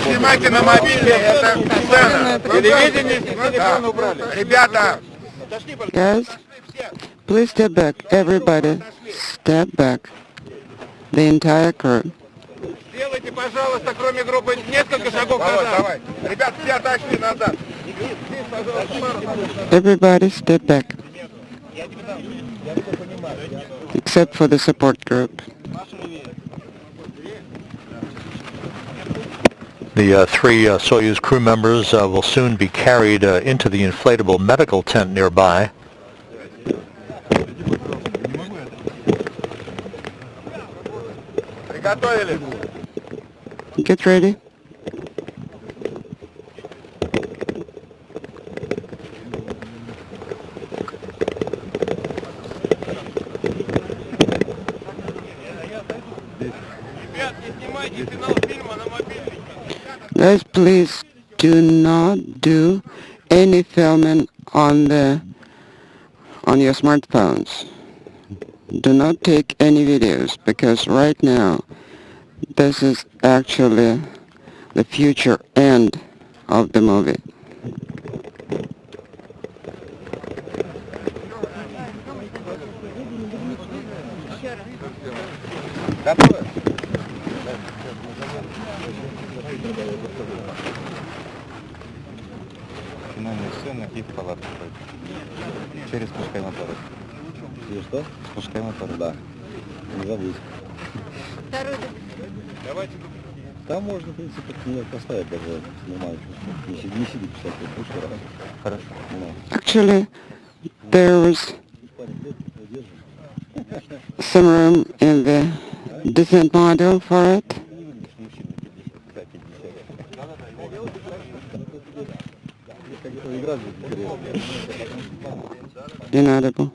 Снимайте на мобильный, это сцена. Телевидение, телефон убрали. Ребята.
Guys, please step back. Everybody, step back. The entire crew.
Сделайте, пожалуйста, кроме группы, несколько шагов назад. Давай. Ребят, все отошли назад.
Everybody step back. Except for the support group.
The 3 Soyuz crew members will soon be carried into the inflatable medical tent nearby.
Get ready. Guys, please do not do any filming on your smartphones. Do not take any videos, because right now this is actually the future end of the movie.
Финальная сцена и в палатку. Через спускай мотор.
И что?
Спускай мотор.
Да. Не забудь. Там можно, в принципе, поставить даже нормально. Не сиди писать, пусть раз.
Хорошо.
Actually, there was some room in the descent module for it. Inaudible.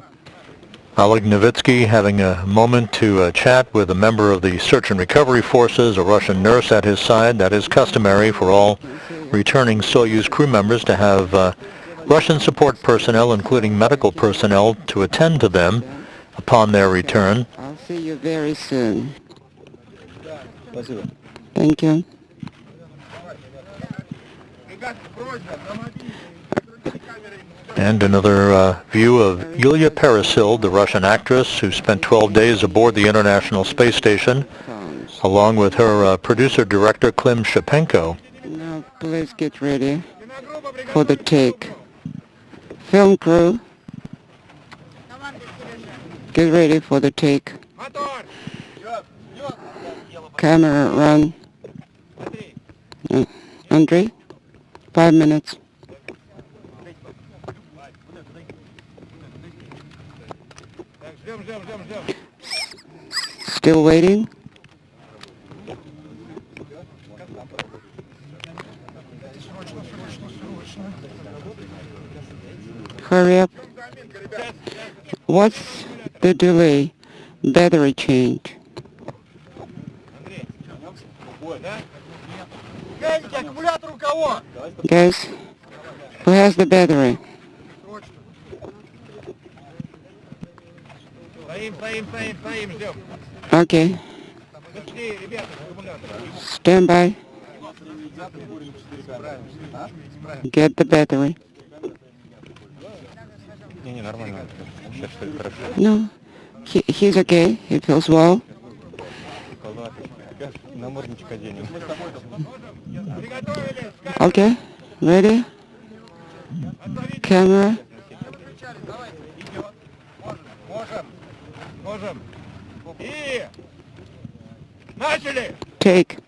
Oleg Novitsky having a moment to chat with a member of the search and recovery forces, a Russian nurse at his side. That is customary for all returning Soyuz crew members to have Russian support personnel, including medical personnel, to attend to them upon their return.
I'll see you very soon.
Спасибо.
Thank you.
And another view of Yulia Peresild, the Russian actress who spent 12 days aboard the International Space Station, along with her producer-director Klim Shipenko.
Now please get ready for the take. Film crew, get ready for the take. Camera run. Andrei, 5 minutes. Still waiting? Hurry up. What's the delay? Battery change. Guys, who has the battery? Okay. Stand by. Get the battery. No, he's okay. He feels well. Okay, ready? Camera. Take.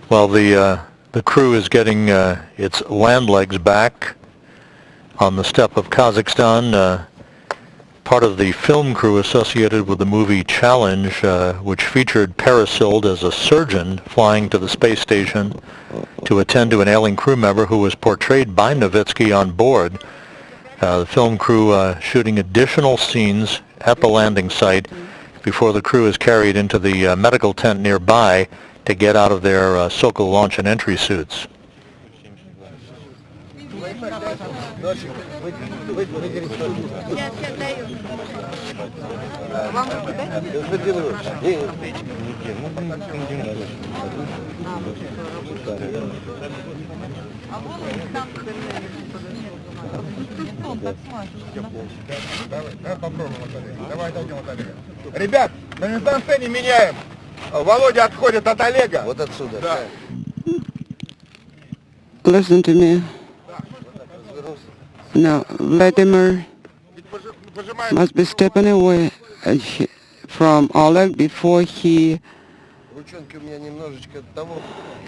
While the crew is getting its land legs back on the steppe of Kazakhstan, part of the film crew associated with the movie Challenge, which featured Peresild as a surgeon flying to the space station to attend to an ailing crew member who was portrayed by Novitsky on board. The film crew shooting additional scenes at the landing site before the crew is carried into the medical tent nearby to get out of their Sokol launch and entry suits.
Ребят, на мизансцене меняем. Володя отходит от Олега.
Вот отсюда.
Да.
Listen to me. No, Vladimir must be stepping away from Oleg before he's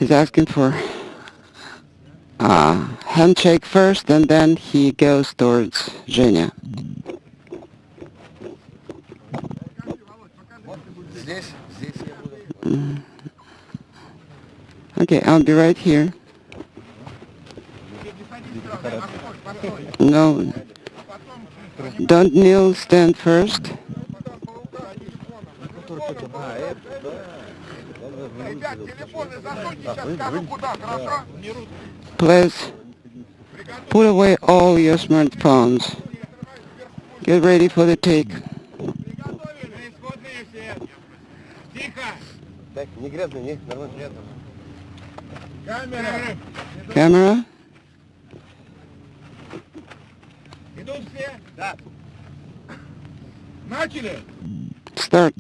asking for a handshake first, and then he goes towards Zhenya. Okay, I'll be right here. No, don't kneel, stand first. Please put away all your smartphones. Get ready for the take. Camera. Start.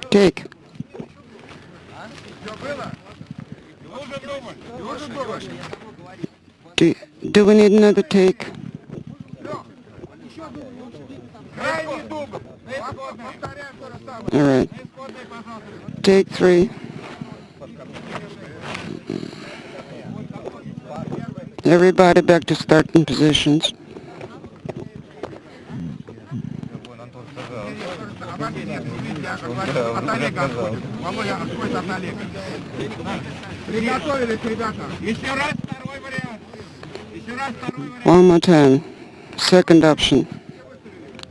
Take. Do we need another take? All right. Take 3. Everybody back to starting positions. One more time. Second option.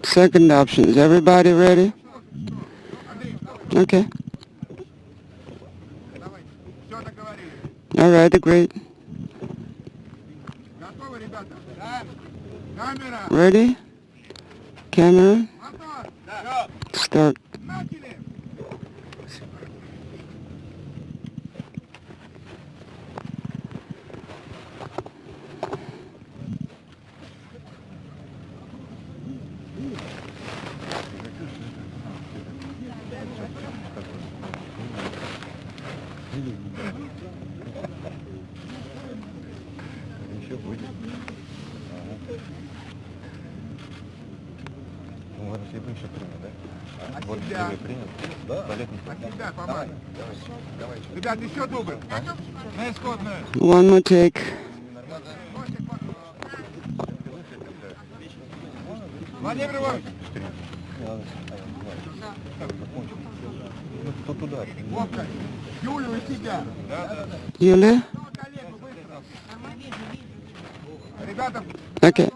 Second option. Is everybody ready? Okay. All right, agreed. Ready? Camera. Start. One more take. Yulia? Okay.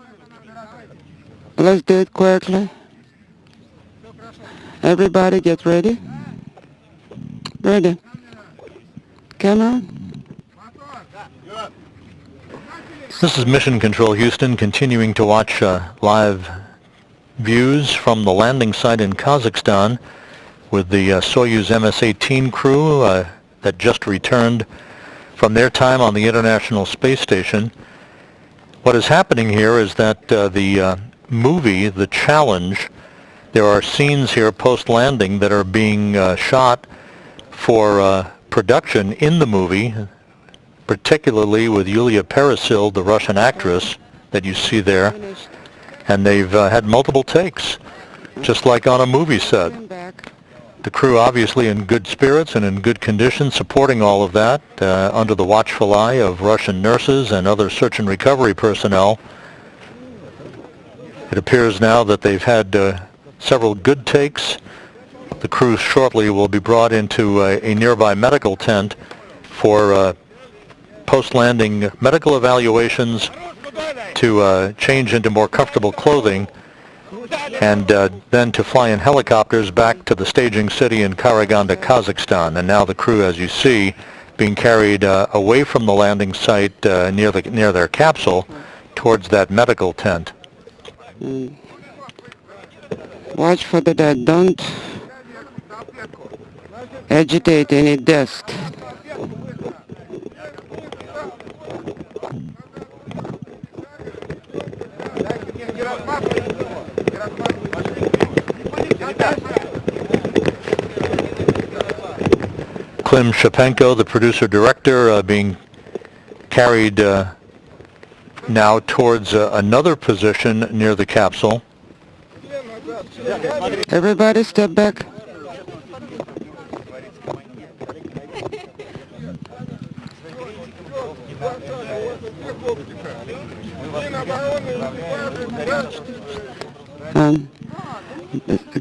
Let's do it quickly. Everybody get ready. Ready. Camera.
This is Mission Control Houston, continuing to watch live views from the landing site in Kazakhstan with the Soyuz MS-18 crew that just returned from their time on the International Space Station. What is happening here is that the movie, The Challenge, there are scenes here post-landing that are being shot for production in the movie, particularly with Yulia Peresild, the Russian actress that you see there, and they've had multiple takes, just like on a movie set. The crew obviously in good spirits and in good condition, supporting all of that under the watchful eye of Russian nurses and other search and recovery personnel. It appears now that they've had several good takes. The crew shortly will be brought into a nearby medical tent for post-landing medical evaluations to change into more comfortable clothing, and then to fly in helicopters back to the staging city in Karaganda, Kazakhstan. And now the crew, as you see, being carried away from the landing site near their capsule towards that medical tent.
Watch for the dead. Don't agitate any dust.
Klim Shapenko, the producer-director, being carried now towards another position near the capsule.
Everybody step back. And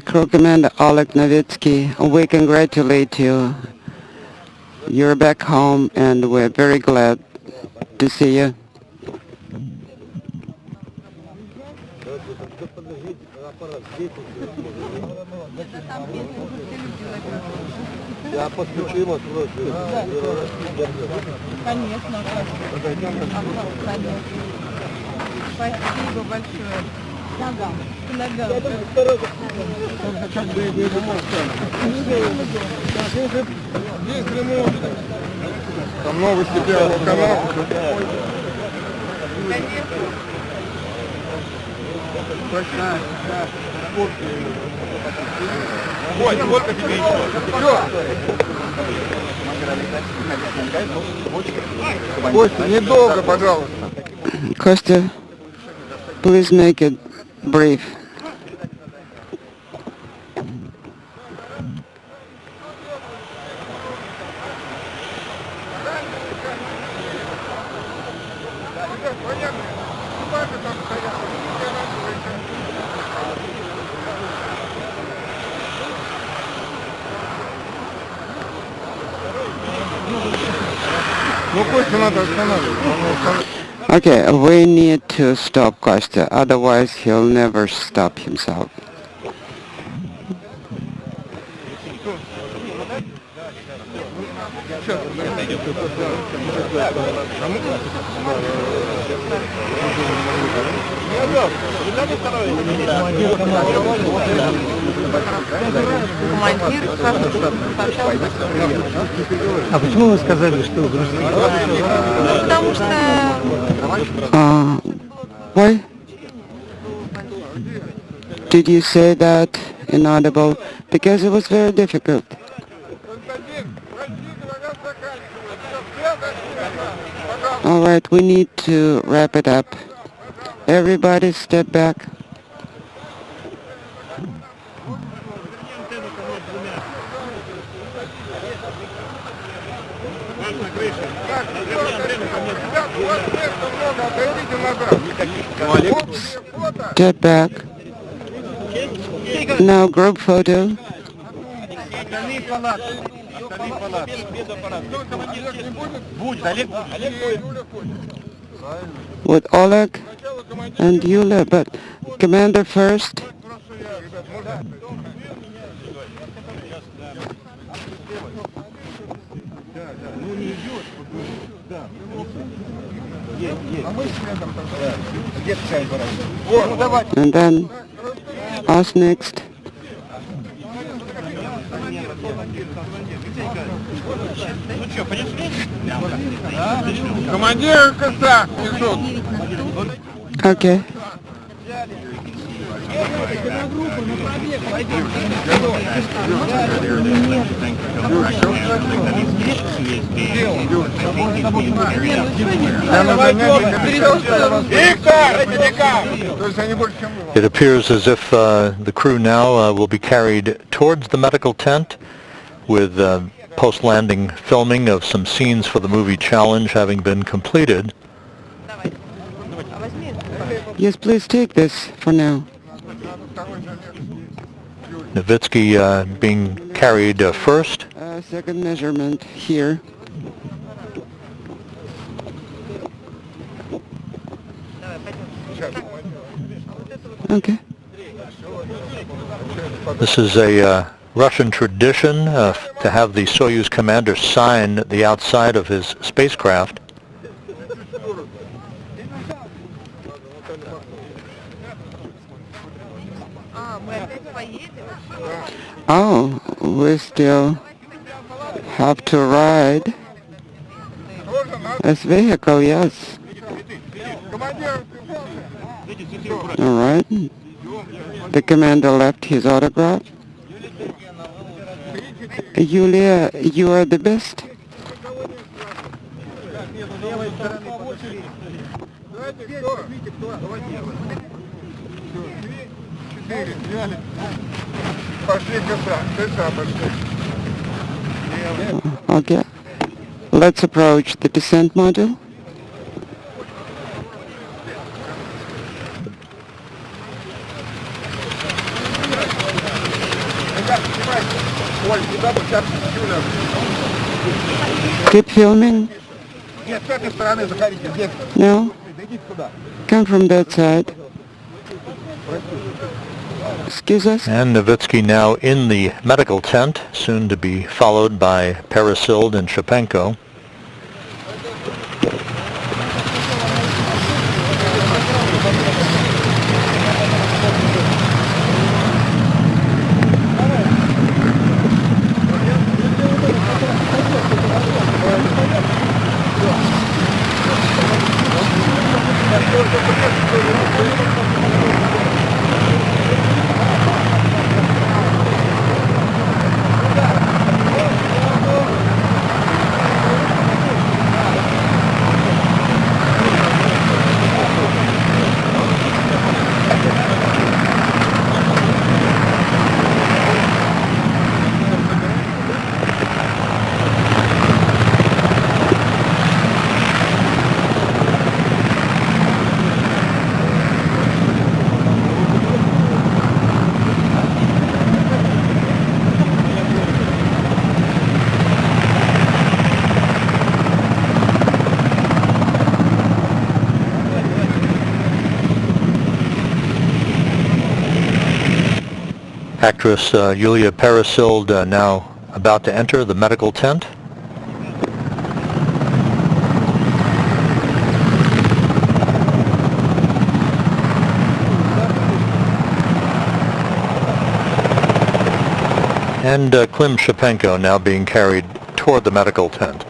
Crew Commander Oleg Novitsky, we congratulate you. You're back home and we're very glad to see you.
Спасибо большое.
Там новости Первого канала. Ой, сколько тебе еще? Костя, недолго, пожалуйста.
Kostya, please make it brief.
Ну, Костю надо останавливать.
Okay, we need to stop Kostya, otherwise he'll never stop himself.
А почему вы сказали, что грустите?
Потому что...
Why did you say that inaudible? Because it was very difficult. All right, we need to wrap it up. Everybody step back. Step back. Now group photo. With Oleg and Yulia, but Commander first. And then us next.
Командир коста несут.
Okay.
It appears as if the crew now will be carried towards the medical tent with post-landing filming of some scenes for the movie Challenge having been completed.
Yes, please take this for now.
Novitsky being carried first.
Second measurement here. Okay.
This is a Russian tradition to have the Soyuz commander sign the outside of his spacecraft.
Oh, we still have to ride this vehicle, yes. All right. The commander left his autograph. Yulia, you are the best. Okay. Let's approach the descent module. Keep filming. No. Come from that side. Excuse us.
And Novitsky now in the medical tent, soon to be followed by Peresild and Shapenko. Actress Yulia Peresild now about to enter the medical tent. And Klim Shapenko now being carried toward the medical tent.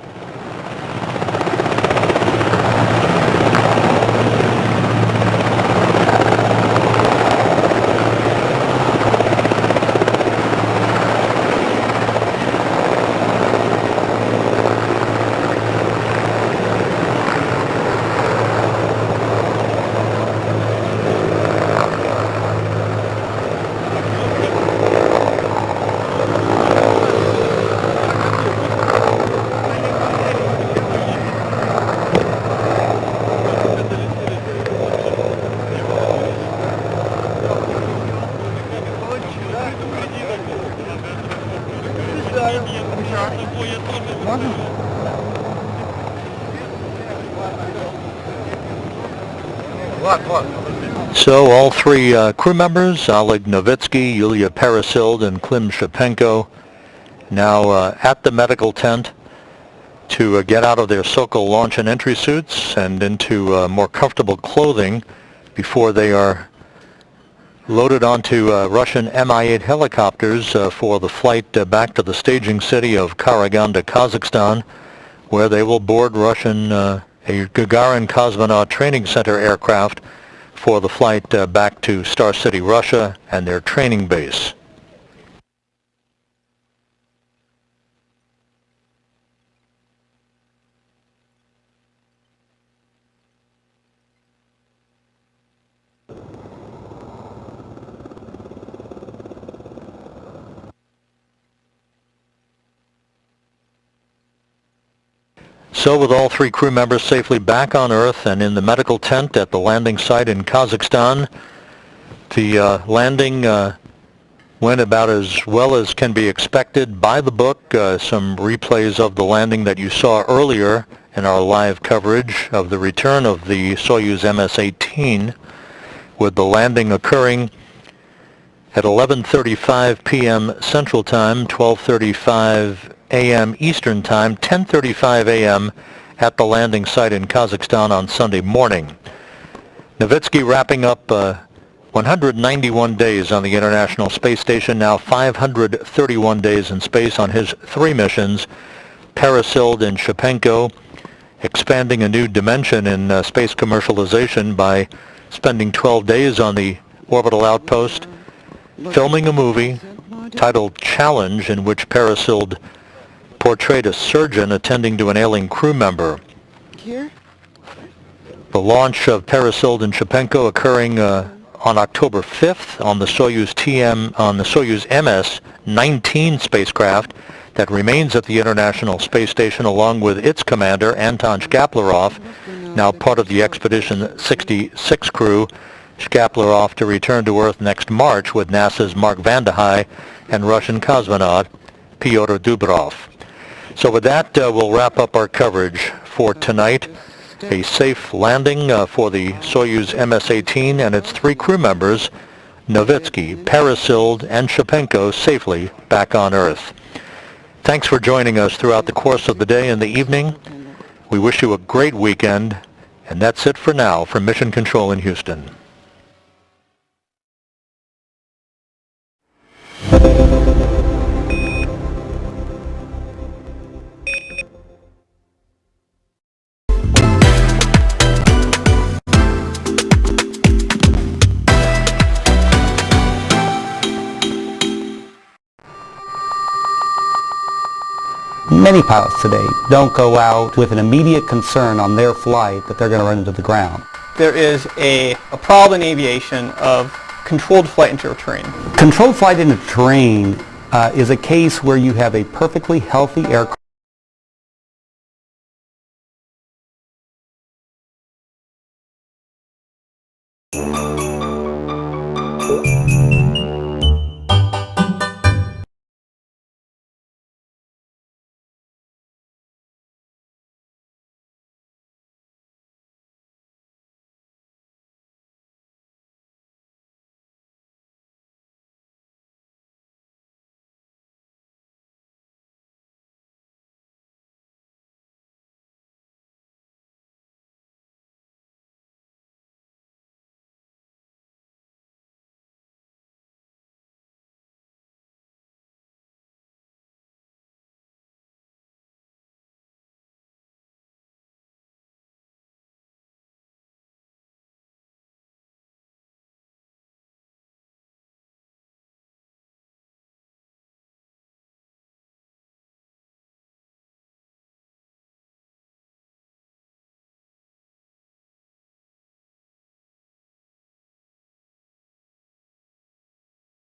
So all three crew members, Oleg Novitsky, Yulia Peresild, and Klim Shapenko, now at the medical tent to get out of their Sokol launch and entry suits and into more comfortable clothing before they are loaded onto Russian Mi-8 helicopters for the flight back to the staging city of Karaganda, Kazakhstan, where they will board Russian a Gagarin Cosmonaut Training Center aircraft for the flight back to Star City, Russia, and their training base. So with all three crew members safely back on Earth and in the medical tent at the landing site in Kazakhstan, the landing went about as well as can be expected by the book. Some replays of the landing that you saw earlier in our live coverage of the return of the Soyuz MS-18, with the landing occurring at 11:35 p.m. Central Time, 12:35 a.m. Eastern Time, 10:35 a.m. at the landing site in Kazakhstan on Sunday morning. Novitsky wrapping up 191 days on the International Space Station, now 531 days in space on his 3 missions. Parasild and Shipenko expanding a new dimension in space commercialization by spending 12 days on the orbital outpost, filming a movie titled Challenge, in which Parasild portrayed a surgeon attending to an ailing crew member.
Here?
The launch of Parasild and Shipenko occurring on October 5th on the Soyuz MS-19 spacecraft that remains at the International Space Station along with its commander, Anton Shkaplerov, now part of the Expedition 66 crew. Shkaplerov to return to Earth next March with NASA's Mark Vande Hei and Russian cosmonaut Pyotr Dubrov. So with that, we'll wrap up our coverage for tonight. A safe landing for the Soyuz MS-18 and its 3 crew members, Novitsky, Parasild, and Shipenko, safely back on Earth. Thanks for joining us throughout the course of the day and the evening. We wish you a great weekend, and that's it for now from Mission Control in Houston.
Many pilots today don't go out with an immediate concern on their flight that they're going to run into the ground.
There is a problem in aviation of controlled flight into terrain.
Controlled flight into terrain is a case where you have a perfectly healthy aircraft